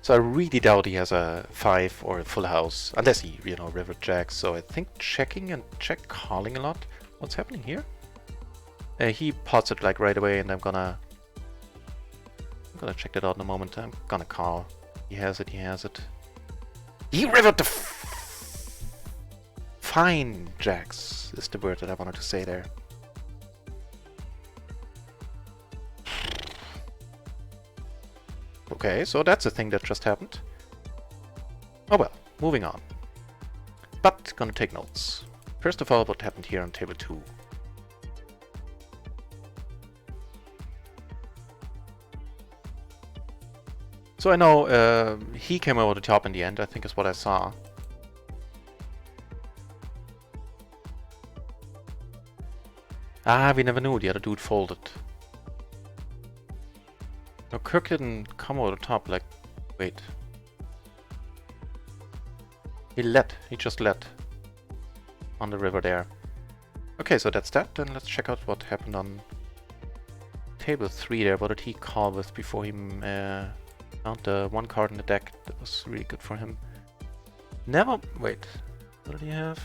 So I really doubt he has a 5 or a full house, unless he, you know, river jacks. So I think checking and check calling a lot. What's happening here? He pots it like right away, and I'm gonna check that out in a moment. I'm gonna call. He has it. He has it. He rivered the fine jacks is the word that I wanted to say there. Okay, so that's a thing that just happened. Oh well, moving on. But gonna take notes. First of all, what happened here on table 2? So I know he came over the top in the end, I think is what I saw. Ah, we never knew. The other dude folded. No, Kirk didn't come over the top, like... Wait. He led. He just led. On the river there. Okay, so that's that. Then let's check out what happened on table 3 there. What did he call with before he found the one card in the deck that was really good for him? Never... Wait. What did he have?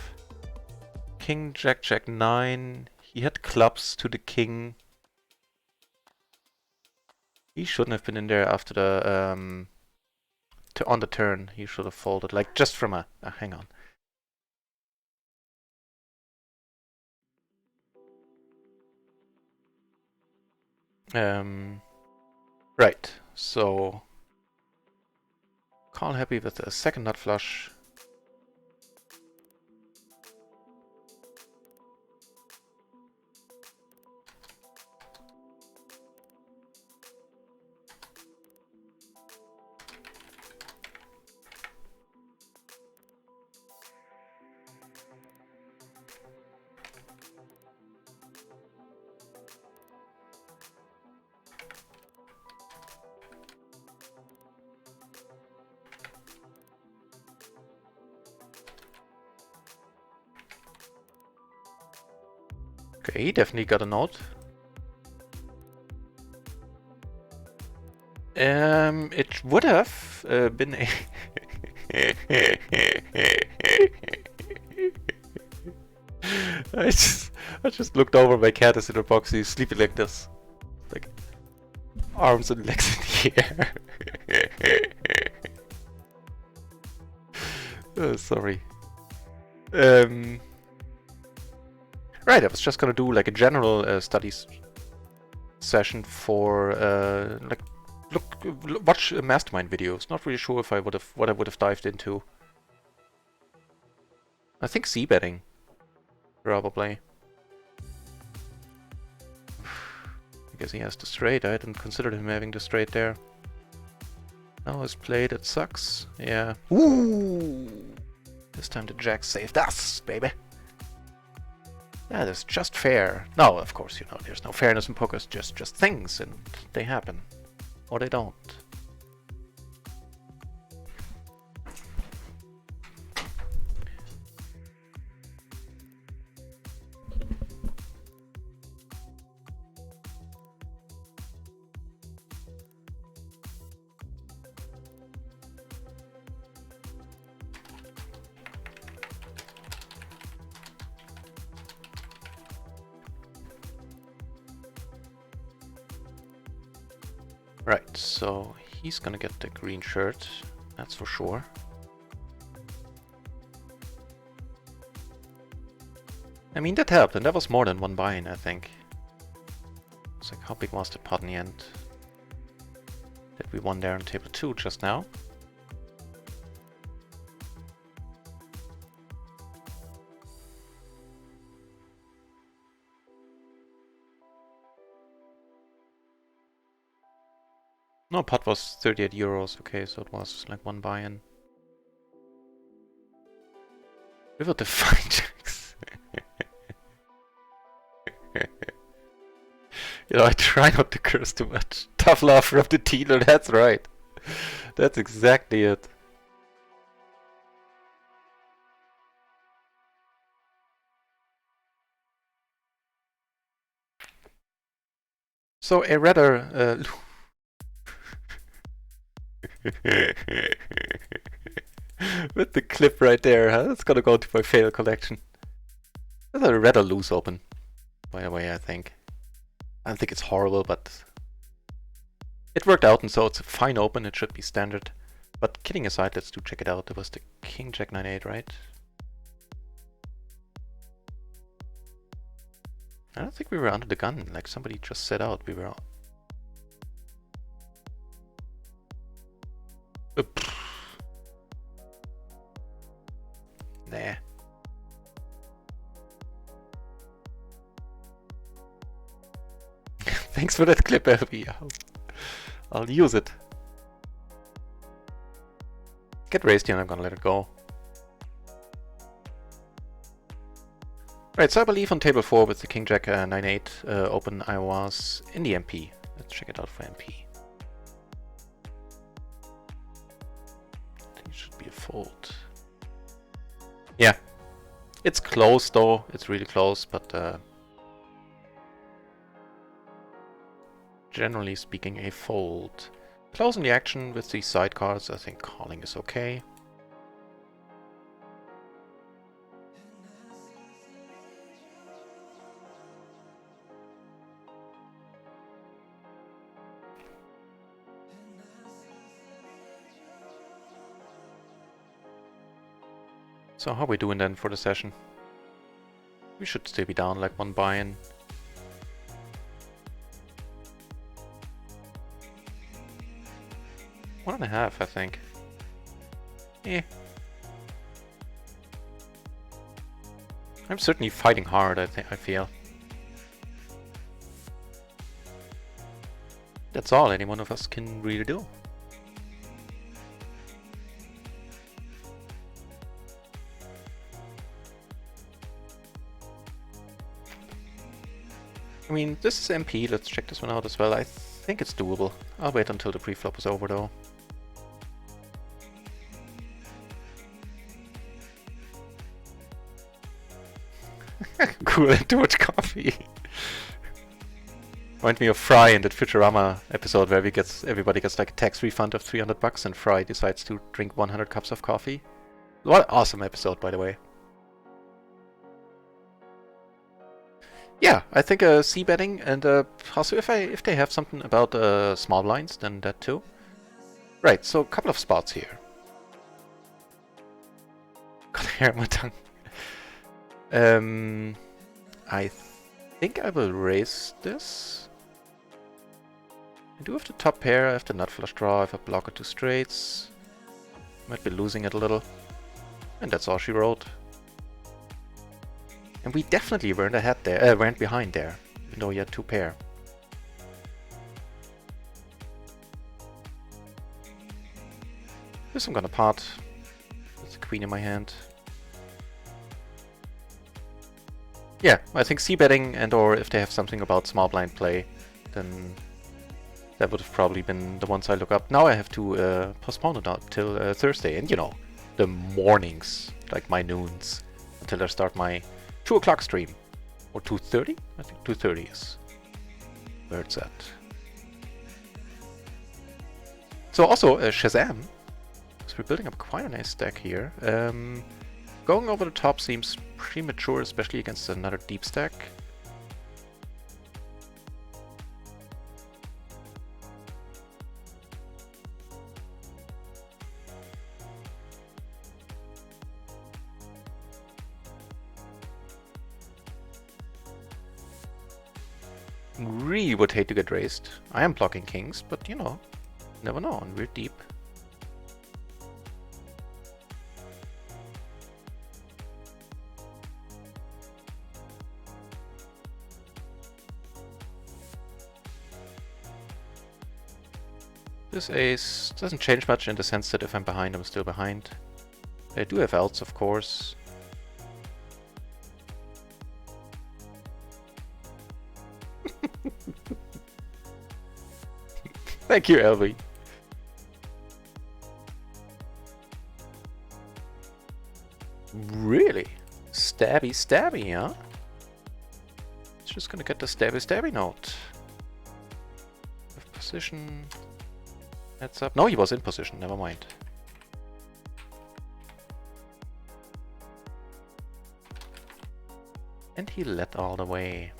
King, Jack, Jack 9. He had clubs to the king. He shouldn't have been in there after the on the turn. He should have folded, like just from a hang on. Right. So call happy with a second nut flush. Okay, he definitely got a note. It would have been a I just looked over. My cat is in a box. He's sleeping like this, like arms and legs in the air. Sorry. Right, I was just gonna do like a general studies session for like watch mastermind videos. Not really sure if I would have what I would have dived into. I think c betting, probably. I guess he has the straight. I didn't consider him having the straight there. Now his play, that sucks. Yeah. Ooh! This time the jack saved us, baby. Yeah, that's just fair. No, of course, you know, there's no fairness in poker. It's just things, and they happen. Or they don't. Right, so he's gonna get the green shirt, that's for sure. I mean, that helped, and that was more than one buy-in, I think. It's like, how big was the pot in the end that we won there on table 2 just now? No, pot was 38 euros, okay, so it was like one buy-in. River the fine jacks. You know, I try not to curse too much. Tough love from the dealer, that's right. That's exactly it. So a rather With the clip right there, huh? It's gonna go to my fail collection. That's a rather loose open, by the way, I think. I don't think it's horrible, but it worked out, and so it's a fine open. It should be standard. But kidding aside, let's check it out. It was the King Jack 9-8, right? I don't think we were under the gun. Like somebody just set out. We were. Nah. Thanks for that clip, LB. I'll use it. Get raised here and I'm gonna let it go. Right, so I believe on table 4 with the King Jack 9-8 open I was in the MP. Let's check it out for MP. I think it should be a fold. Yeah. It's close though, it's really close, but generally speaking a fold. Closing the action with these side cards, I think calling is okay. So how are we doing then for the session? We should still be down like one buy-in. One and a half, I think. Eh. I'm certainly fighting hard, I feel. That's all any one of us can really do. I mean, this is MP, let's check this one out as well. I think it's doable. I'll wait until the pre-flop is over though. Cool, too much coffee. Remind me of Fry in that Futurama episode where everybody gets like a tax refund of 300 bucks and Fry decides to drink 100 cups of coffee. What an awesome episode, by the way. Yeah, I think c-betting and also if they have something about small blinds, then that too. Right, so a couple of spots here. Got hair on my tongue. I think I will raise this. I do have the top pair, I have the nut flush draw, I have a block or two straights. Might be losing it a little. And that's all she wrote. And we definitely weren't ahead there, weren't behind there, even though he had two pair. This I'm gonna pot. With the queen in my hand. Yeah, I think c-betting and or if they have something about small blind play, then that would have probably been the ones I look up. Now I have to postpone it out till Thursday, and you know, the mornings, like my noons, until I start my 2 o'clock stream. Or 2:30? I think 2:30 is where it's at. So also Shazam, because we're building up quite a nice stack here. Going over the top seems premature, especially against another deep stack. Really would hate to get raised. I am blocking kings, but you know, never know, and we're deep. This ace doesn't change much in the sense that if I'm behind, I'm still behind. I do have outs, of course. Thank you, Elvi. Really? Stabby, stabby, huh? It's just gonna get the stabby, stabby note. Position. Heads up. No, he was in position. Never mind. And he led all the way.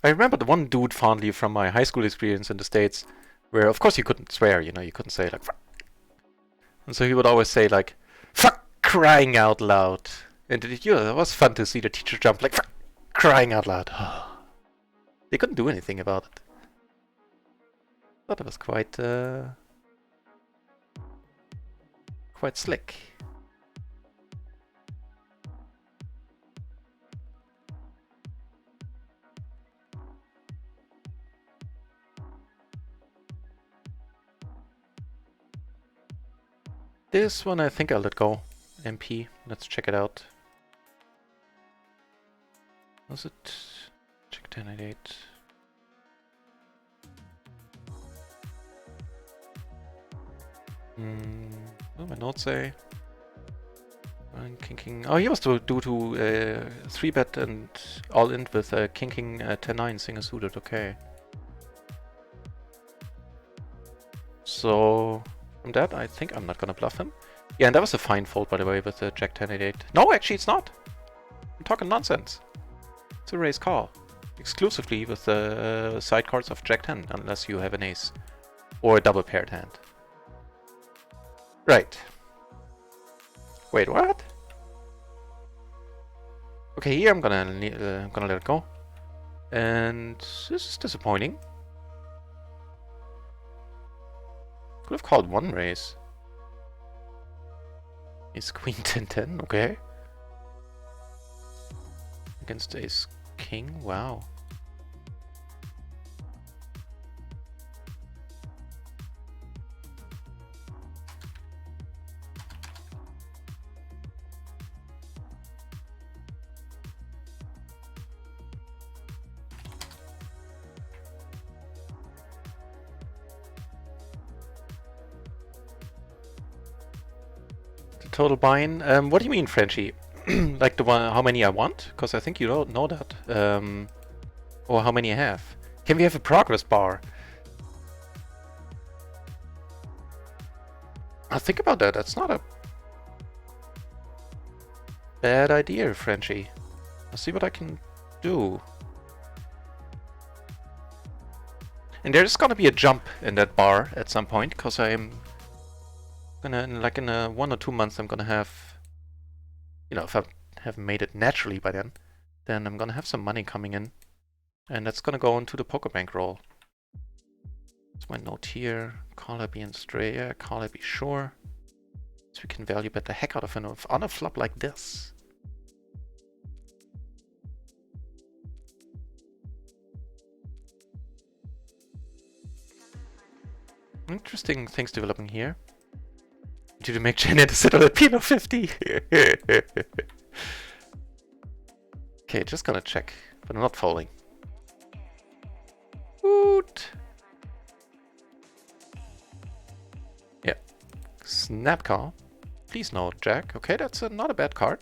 I remember the one dude fondly from my high school experience in the States, where of course you couldn't swear, you know, you couldn't say like fuck. And so he would always say like, fuck, crying out loud. And it was fun to see the teacher jump like, fuck, crying out loud. They couldn't do anything about it. Thought it was quite slick. This one I think I'll let go. MP. Let's check it out. Was it? Check 1088. What do my notes say? King. Oh, he was to do to 3-bet and all in with King 10-9 single suited. Okay. So from that, I think I'm not gonna bluff him. Yeah, and that was a fine fold, by the way, with the Jack 10-8. No, actually, it's not. I'm talking nonsense. It's a raise call. Exclusively with the side cards of Jack 10, unless you have an ace. Or a double paired hand. Right. Wait, what? Okay, here I'm gonna let it go. And this is disappointing. Could have called one raise. Ace Queen 10-10, okay. Against Ace King, wow. Total buy-in. What do you mean, Frenchie? Like the one, how many I want? Because I think you don't know that. Or how many I have. Can we have a progress bar? I'll think about that. That's not a bad idea, Frenchie. I'll see what I can do. And there's gonna be a jump in that bar at some point, because I'm gonna, in 1 or 2 months, I'm gonna have, you know, if I haven't made it naturally by then I'm gonna have some money coming in, and that's gonna go into the poker bankroll. That's my note here. Call happy and stray. Yeah, call happy, sure. So we can value bet the heck out of him on a flop like this. Interesting things developing here. Did you make Janet sit on a PLO 50? Okay, just gonna check, but I'm not folding. Woot! Yeah. Snap call. Please no, Jack. Okay, that's not a bad card.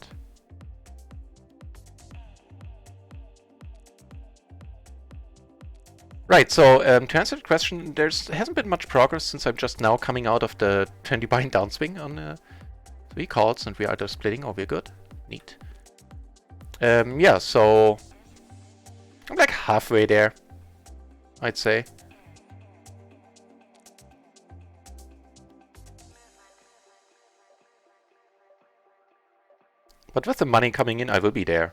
Right, so to answer the question, there hasn't been much progress since I'm just now coming out of the 20 bind downswing on 3 calls, and we are either splitting or we're good. Neat. Yeah, so I'm like halfway there, I'd say. But with the money coming in, I will be there.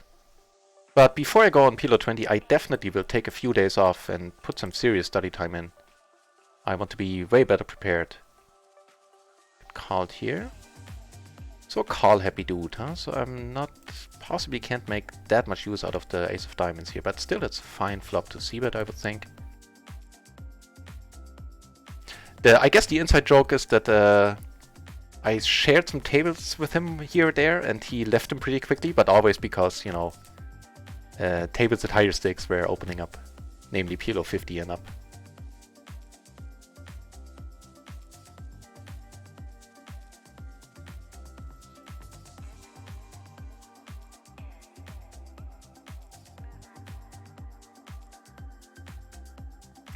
But before I go on PLO 20, I definitely will take a few days off and put some serious study time in. I want to be way better prepared. Called here. So a call happy dude, huh? So I'm not, possibly can't make that much use out of the ace of diamonds here, but still it's a fine flop to see bet, I would think. I guess the inside joke is that I shared some tables with him here or there, and he left them pretty quickly, but always because, you know, tables at higher stakes were opening up, namely PLO 50 and up.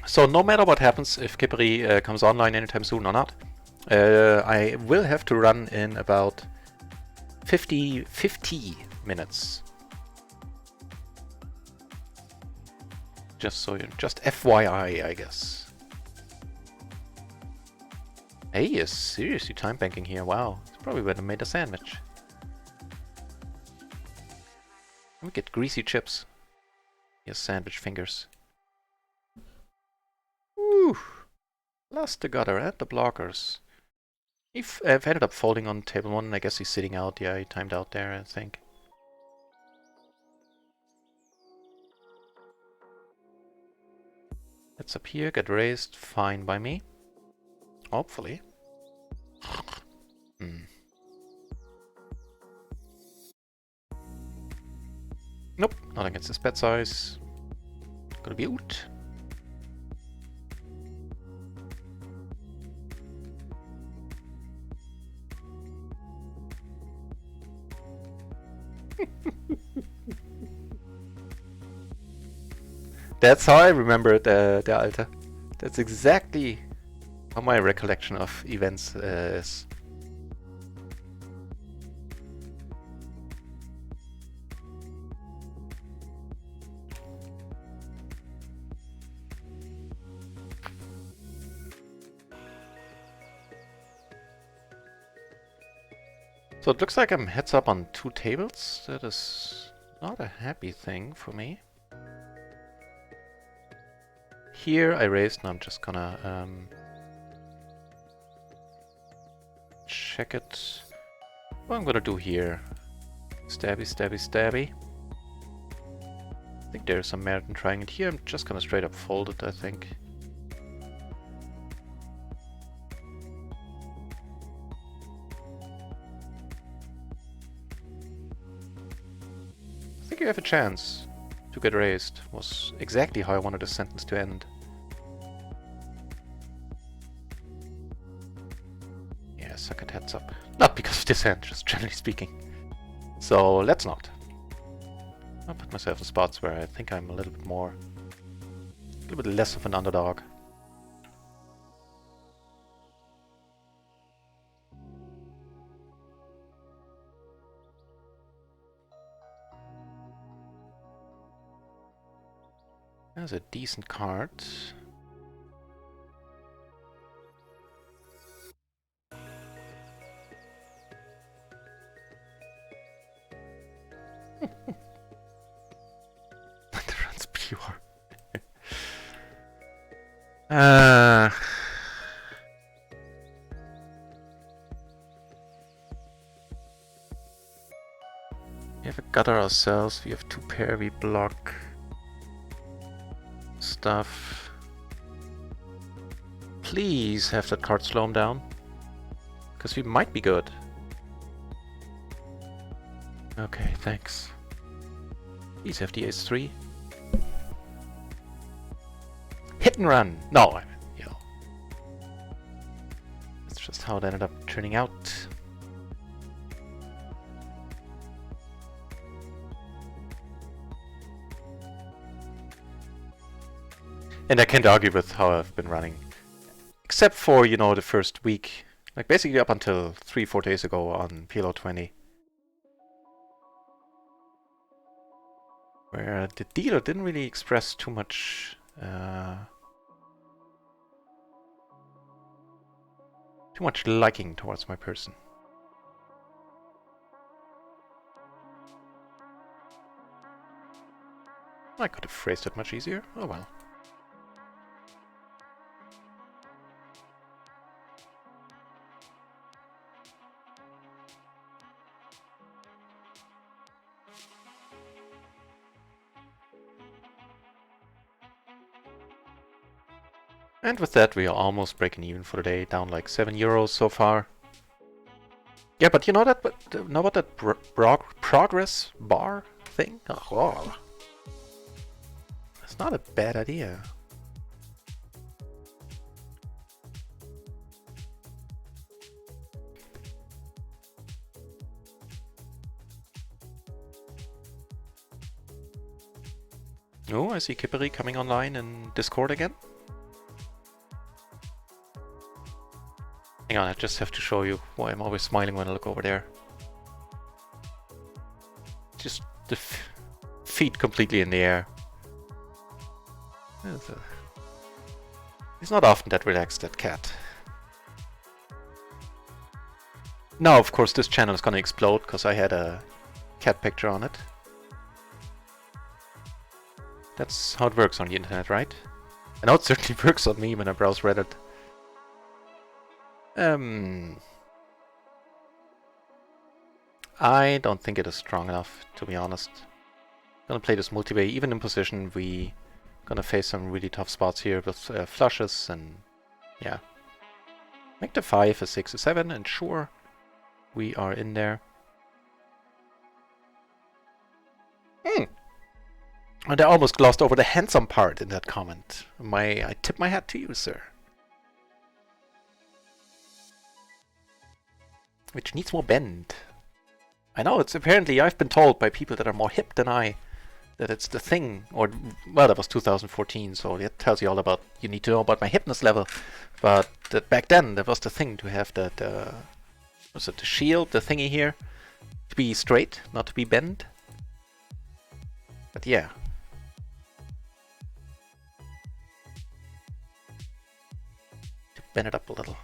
So no matter what happens, if Kippery comes online anytime soon or not, I will have to run in about 50 minutes. Just FYI, I guess. Hey, is seriously time banking here. Wow, it's probably when I made a sandwich. We get greasy chips. Yes, sandwich fingers. Woo! Lost the gutter and the blockers. I've ended up folding on table 1. I guess he's sitting out. Yeah, he timed out there, I think. That's up here, get raised. Fine by me. Hopefully. Nope, not against this bet size. Gonna be out. That's how I remember the Alter. That's exactly how my recollection of events is. So it looks like I'm heads up on 2 tables. That is not a happy thing for me. Here I raised, and I'm just gonna check it. What I'm gonna do here. Stabby, stabby, stabby. I think there's some merit in trying it here. I'm just gonna straight up fold it, I think. I think you have a chance to get raised. Was exactly how I wanted the sentence to end. Yeah, suck it, heads up. Not because of this hand, just generally speaking. So let's not. I'll put myself in spots where I think I'm a little bit less of an underdog. That's a decent card. That runs pure. We have a gutter ourselves. We have 2 pair. We block stuff. Please have that card slow him down, because we might be good. Okay, thanks. Please have the ace-3. Hit and run! No, I mean, you know. That's just how it ended up turning out. And I can't argue with how I've been running. Except for, you know, the first week. Like, basically up until 3-4 days ago on PLO 20. Where the dealer didn't really express too much... too much liking towards my person. I could have phrased it much easier. Oh well. And with that, we are almost breaking even for the day, down like €7 so far. Yeah, but you know that, know what that progress bar thing? Oh, it's not a bad idea. Oh, I see Kippery coming online in Discord again. Hang on, I just have to show you why I'm always smiling when I look over there. Just the feet completely in the air. He's not often that relaxed, that cat. Now, of course, this channel is gonna explode because I had a cat picture on it. That's how it works on the internet, right? I know it certainly works on me when I browse Reddit. I don't think it is strong enough, to be honest. Gonna play this multi-way, even in position. We gonna face some really tough spots here with flushes and yeah. Make the 5 a 6 a 7 and sure, we are in there. And I almost glossed over the handsome part in that comment. I tip my hat to you, sir. Which needs more bend. I know, it's apparently, I've been told by people that are more hip than I, that it's the thing, or, well, that was 2014, so it tells you all about, you need to know about my hipness level. But that back then, that was the thing, to have that, was it the shield, the thingy here, to be straight, not to be bent. But yeah. To bend it up a little.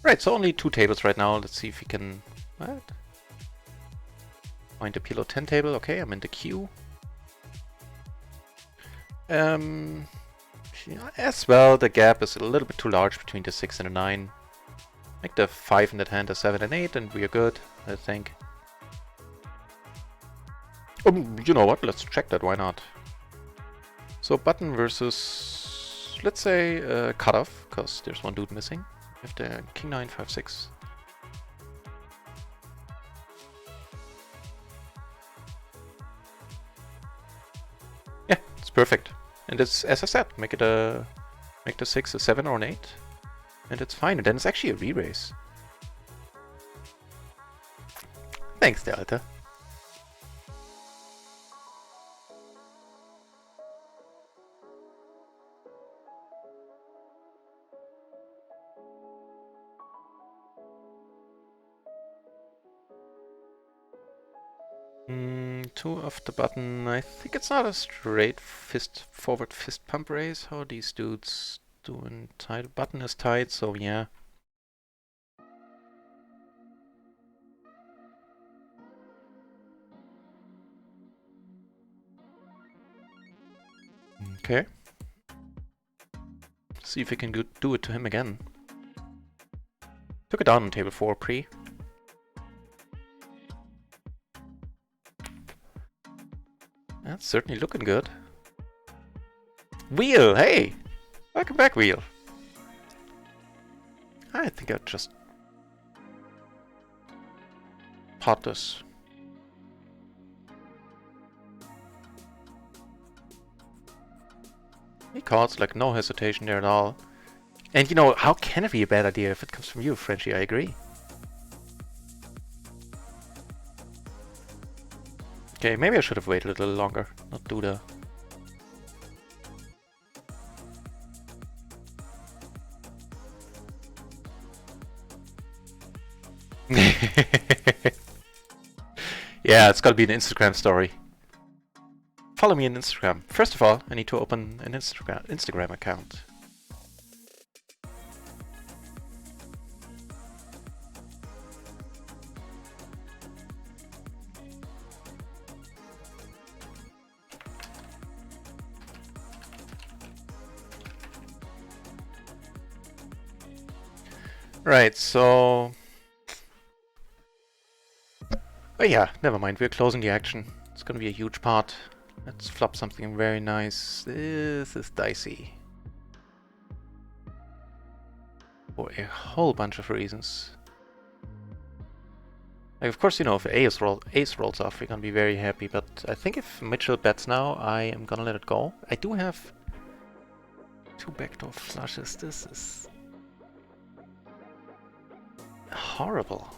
Right, so only 2 tables right now. Let's see if we can... What? Find the PLO 10 table. Okay, I'm in the queue. As well, the gap is a little bit too large between the 6 and the 9. Make the 5 in that hand a 7 and 8 and we are good, I think. You know what? Let's check that, why not? So button versus, let's say, cutoff, because there's one dude missing. We have the King 9, 5, 6. Yeah, it's perfect. And it's, as I said, make the 6 a 7 or an 8. And it's fine. And then it's actually a re-raise. Thanks, Delta. Two of the button. I think it's not a straight forward fist pump raise. How are these dudes doing? Tight button is tight, so yeah. Okay. See if we can do it to him again. Took it down on table 4 pre. That's certainly looking good. Wheel, hey! Welcome back, Wheel. I think I'll just pot this. He calls, like, no hesitation there at all. And you know, how can it be a bad idea if it comes from you, Frenchie? I agree. Okay, maybe I should have waited a little longer, not do the... Yeah, it's gotta be an Instagram story. Follow me on Instagram. First of all, I need to open an Instagram account. Right, so... Oh yeah, never mind, we're closing the action. It's gonna be a huge part. Let's flop something very nice. This is dicey. For a whole bunch of reasons. Like, of course, you know, if ace rolls off, we're gonna be very happy, but I think if Mitchell bets now, I am gonna let it go. I do have 2 backdoor flushes. This is... horrible.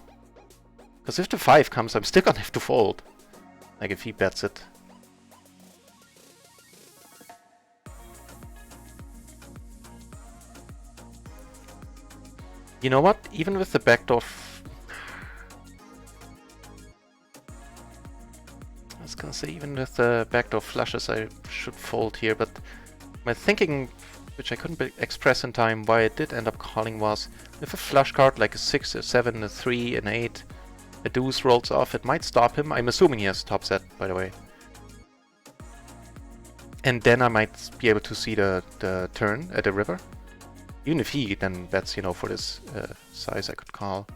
Because if the 5 comes, I'm still gonna have to fold. Like, if he bets it. You know what? Even with the backdoor... I was gonna say, even with the backdoor flushes, I should fold here, but my thinking, which I couldn't express in time, why I did end up calling was, if a flush card like a 6, a 7, a 3, an 8, a deuce rolls off, it might stop him. I'm assuming he has top set, by the way. And then I might be able to see the turn at the river. Even if he then bets, you know, for this size I could call.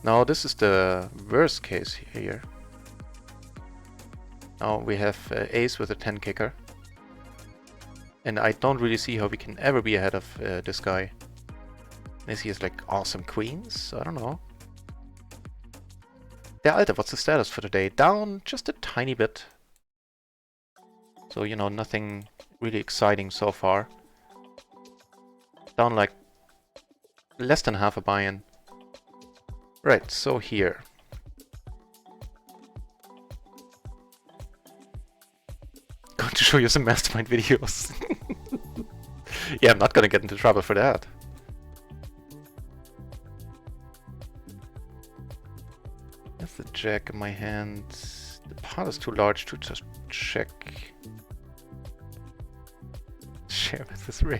Now this is the worst case here. Now we have ace with a 10 kicker. And I don't really see how we can ever be ahead of this guy. Unless he has like awesome queens, I don't know. Der Alte, what's the status for today? Down just a tiny bit. So, you know, nothing really exciting so far. Down like less than half a buy-in. Right, so here. Going to show you some mastermind videos. Yeah, I'm not gonna get into trouble for that. That's the jack in my hand. The pot is too large to just check. Share with this rail.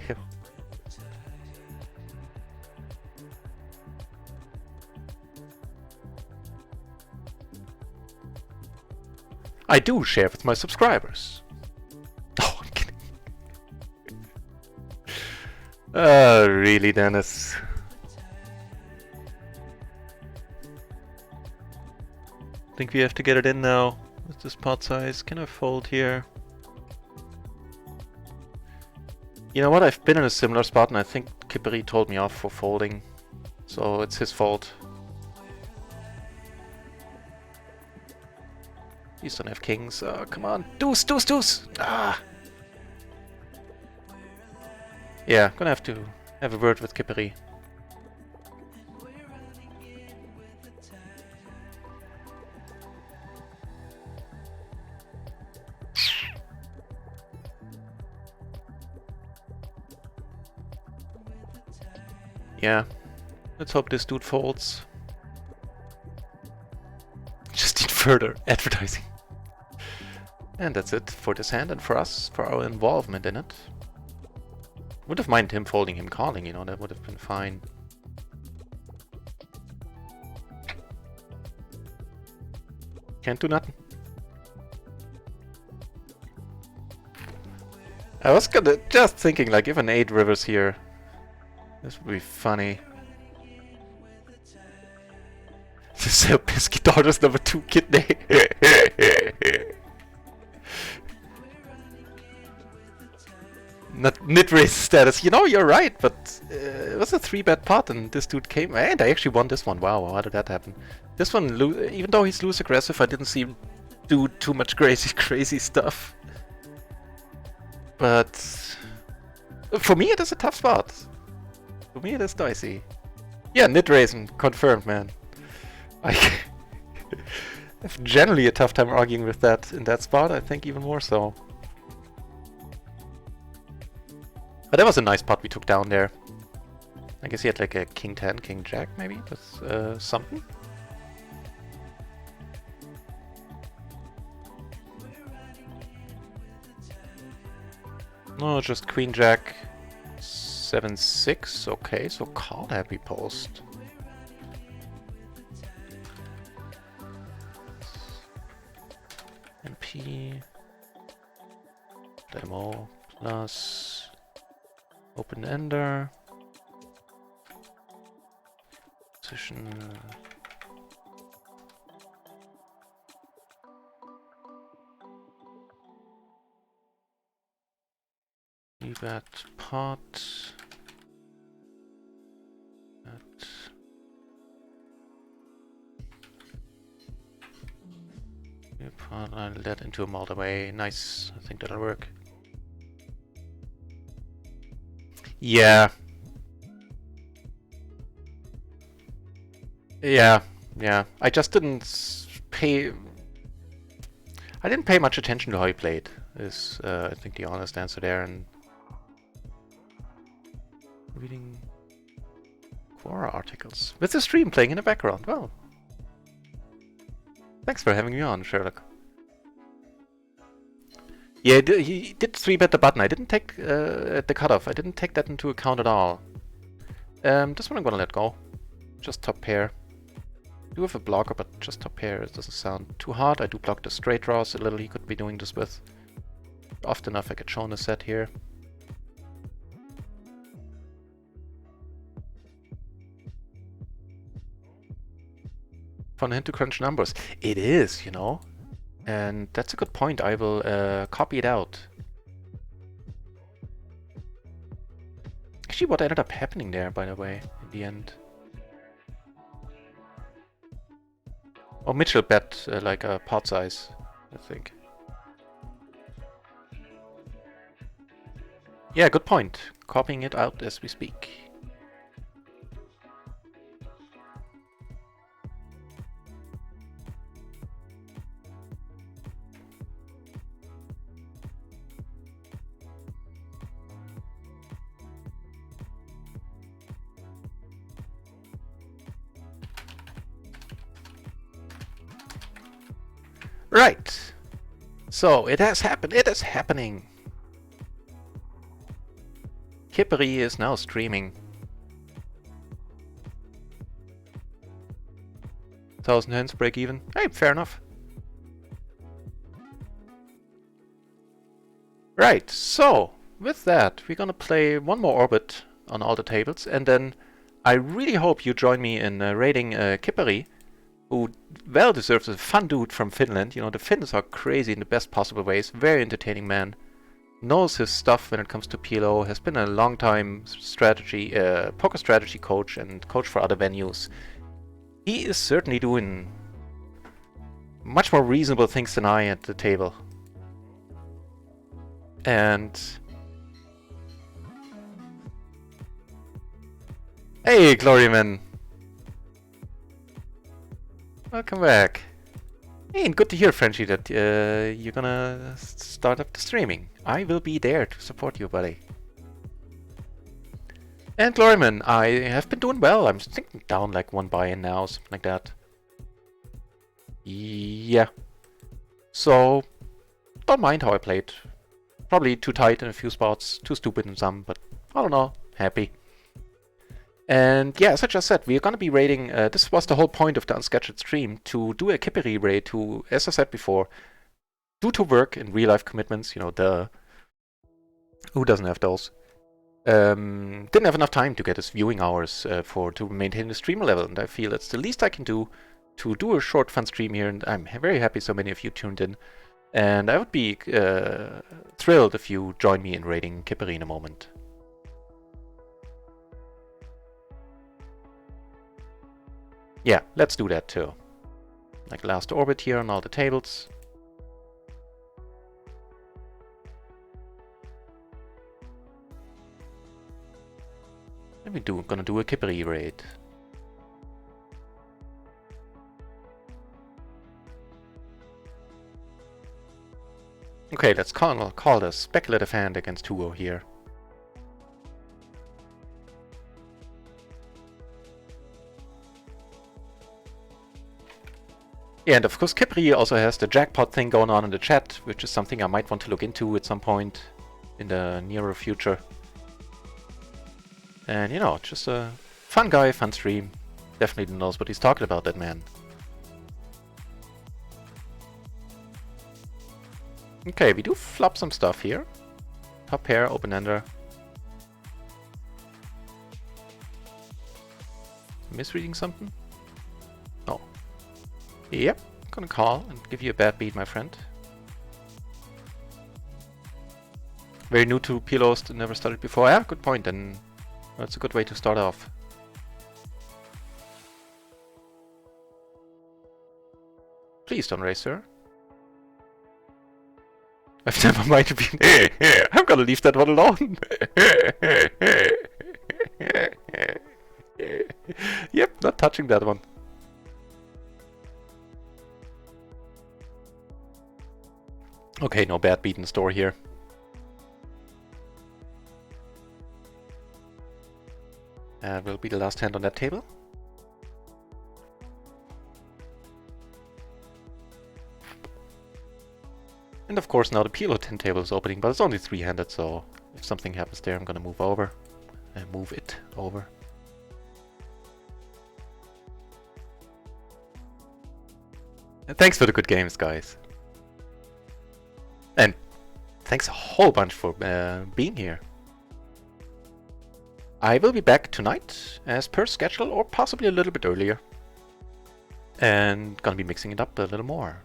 I do share with my subscribers. Oh, I'm kidding. Really, Dennis? Think we have to get it in now with this pot size. Can I fold here? You know what? I've been in a similar spot, and I think Kiperi told me off for folding, so it's his fault. Please don't have kings. Oh, come on. Deuce, deuce, deuce! Ah! Yeah, gonna have to have a word with Kiperi. Yeah, let's hope this dude folds. Just need further advertising. And that's it for this hand and for us, for our involvement in it. Would have minded him folding, him calling, you know, that would have been fine. Can't do nothing. I was just thinking, like, if an 8 rivers here, this would be funny. This is Pisky Daughter's number 2 kidney. Not mid-race status. You know, you're right, but it was a 3-bet pot and this dude came. And I actually won this one. Wow, how did that happen? This one, even though he's loose aggressive, I didn't see him do too much crazy stuff. But for me, it is a tough spot. For me, it is dicey. Yeah, mid-racing, confirmed, man. I have generally a tough time arguing with that in that spot, I think even more so. But that was a nice pot we took down there. I guess he had like a king 10, king jack maybe, with something. No, just queen jack 7-6. Okay, so call happy post. MP demo plus open ender position. Bet pot. Bet. Pot. I'll let into a multi-way. Nice. I think that'll work. Yeah. Yeah. I just didn't pay. I didn't pay much attention to how he played. Is I think the honest answer there. And reading 4 articles. With the stream playing in the background. Well, thanks for having me on, Sherlock. Yeah, he did 3-bet the button. I didn't take the cutoff. I didn't take that into account at all. This one I'm gonna let go. Just top pair. I do have a blocker, but just top pair. It doesn't sound too hard. I do block the straight draws a little. He could be doing this with. Often enough I get shown a set here. Fun hint to crunch numbers. It is, you know. And that's a good point. I will copy it out. Actually, what ended up happening there, by the way, in the end? Oh, Mitchell bet like a pot size, I think. Yeah, good point. Copying it out as we speak. Right. So, it has happened. It is happening. Kippery is now streaming. 1,000 hands, break even. Hey, fair enough. Right, so, with that, we're gonna play one more orbit on all the tables, and then I really hope you join me in raiding Kippery, who well deserves a fun dude from Finland. You know, the Finns are crazy in the best possible ways. Very entertaining man. Knows his stuff when it comes to PLO. Has been a long time poker strategy coach and coach for other venues. He is certainly doing much more reasonable things than I at the table. And hey, Gloryman. Welcome back. Hey, and good to hear, Frenchie, that you're gonna start up the streaming. I will be there to support you, buddy. And Gloryman, I have been doing well. I'm thinking down like 1 buy-in now, something like that. Yeah. So, don't mind how I played. Probably too tight in a few spots, too stupid in some, but I don't know, happy. And yeah, as I just said, we are going to be raiding, this was the whole point of the unscheduled stream, to do a Kippery raid to, as I said before, due to work and real life commitments, you know, who doesn't have those? Didn't have enough time to get his viewing hours to maintain the stream level, and I feel it's the least I can do to do a short fun stream here, and I'm very happy so many of you tuned in. And I would be thrilled if you join me in raiding Kippery in a moment. Yeah, let's do that too. Like last orbit here on all the tables. And we're gonna do a Kippery raid. Okay, let's call the speculative hand against Hugo here. Yeah, and of course Kippery also has the jackpot thing going on in the chat, which is something I might want to look into at some point in the nearer future. And you know, just a fun guy, fun stream. Definitely knows what he's talking about, that man. Okay, we do flop some stuff here. Top pair, open-ender. Misreading something? No. Yep, gonna call and give you a bad beat, my friend. Very new to PLOs, never started before. Yeah, good point, and that's a good way to start off. Please don't raise, sir. I've never mind been. I'm gonna leave that one alone. Yep, not touching that one. Okay, no bad beat in store here. will be the last hand on that table. And of course now the PLO 10 table is opening, but it's only 3-handed, so if something happens there, I'm gonna move over. And move it over. And thanks for the good games, guys. And thanks a whole bunch for being here. I will be back tonight, as per schedule, or possibly a little bit earlier. And gonna be mixing it up a little more.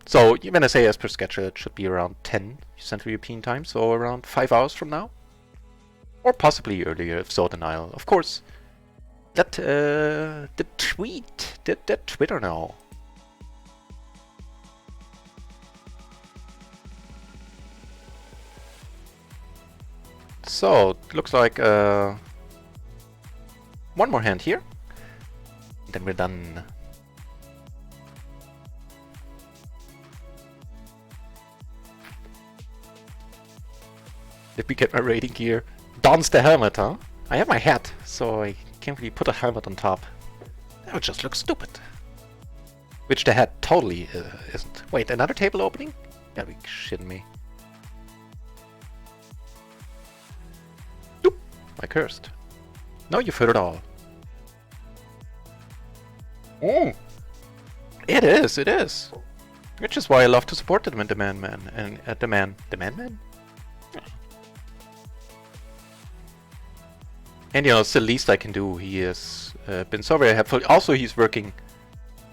So, when I say as per schedule, it should be around 10 Central European time, so around 5 hours from now. Or possibly earlier, if so, then I'll, of course, let the Twitter know. So, looks like one more hand here, then we're done. Did we get my rating gear? Don's the helmet, huh? I have my hat, so I can't really put a helmet on top. That would just look stupid. Which the hat totally isn't. Wait, another table opening? You gotta be shitting me. Doop! I cursed. No, you've heard it all. Mm. It is, it is. Which is why I love to support the Man Man and the Man Man? And you know, it's the least I can do. He has been so very helpful. Also, he's working,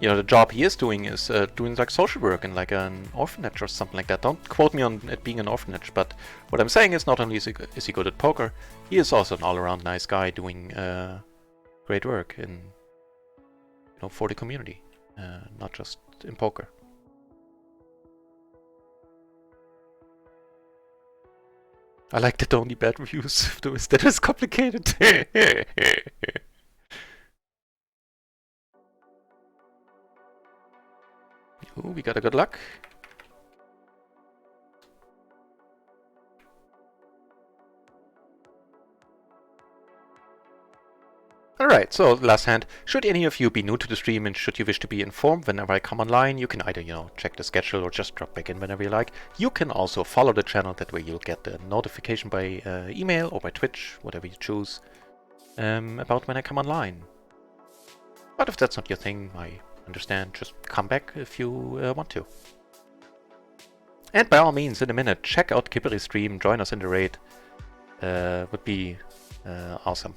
you know, the job he is doing is doing like social work in like an orphanage or something like that. Don't quote me on it being an orphanage, but what I'm saying is not only is he good at poker, he is also an all-around nice guy doing great work in, you know, for the community, not just in poker. I like that only bad reviews that is complicated. Ooh, we got a good luck. Alright, so last hand. Should any of you be new to the stream and should you wish to be informed whenever I come online, you can either, you know, check the schedule or just drop back in whenever you like. You can also follow the channel, that way you'll get the notification by email or by Twitch, whatever you choose, about when I come online. But if that's not your thing, I understand, just come back if you want to. And by all means, in a minute, check out Kipperi's stream, join us in the raid. Would be awesome.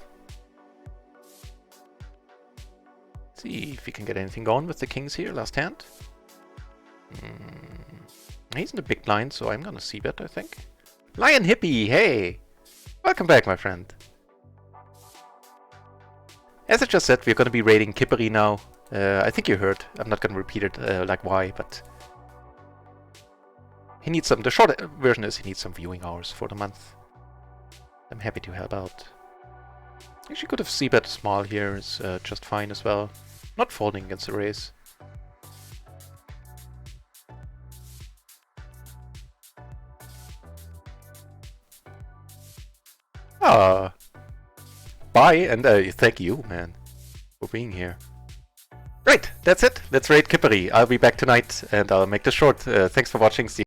See if we can get anything going with the kings here, last hand. He's in the big blind, so I'm gonna see bet, I think. Lion Hippie, hey! Welcome back, my friend. As I just said, we're gonna be raiding Kipperi now. I think you heard. I'm not gonna repeat it, like why, but... he needs some... the short version is he needs some viewing hours for the month. I'm happy to help out. Actually could have c-bet small here, is just fine as well. Not folding against the raise. Ah, bye, and thank you, man, for being here. Right, that's it. Let's raid Kipperi. I'll be back tonight, and I'll make this short. Thanks for watching. See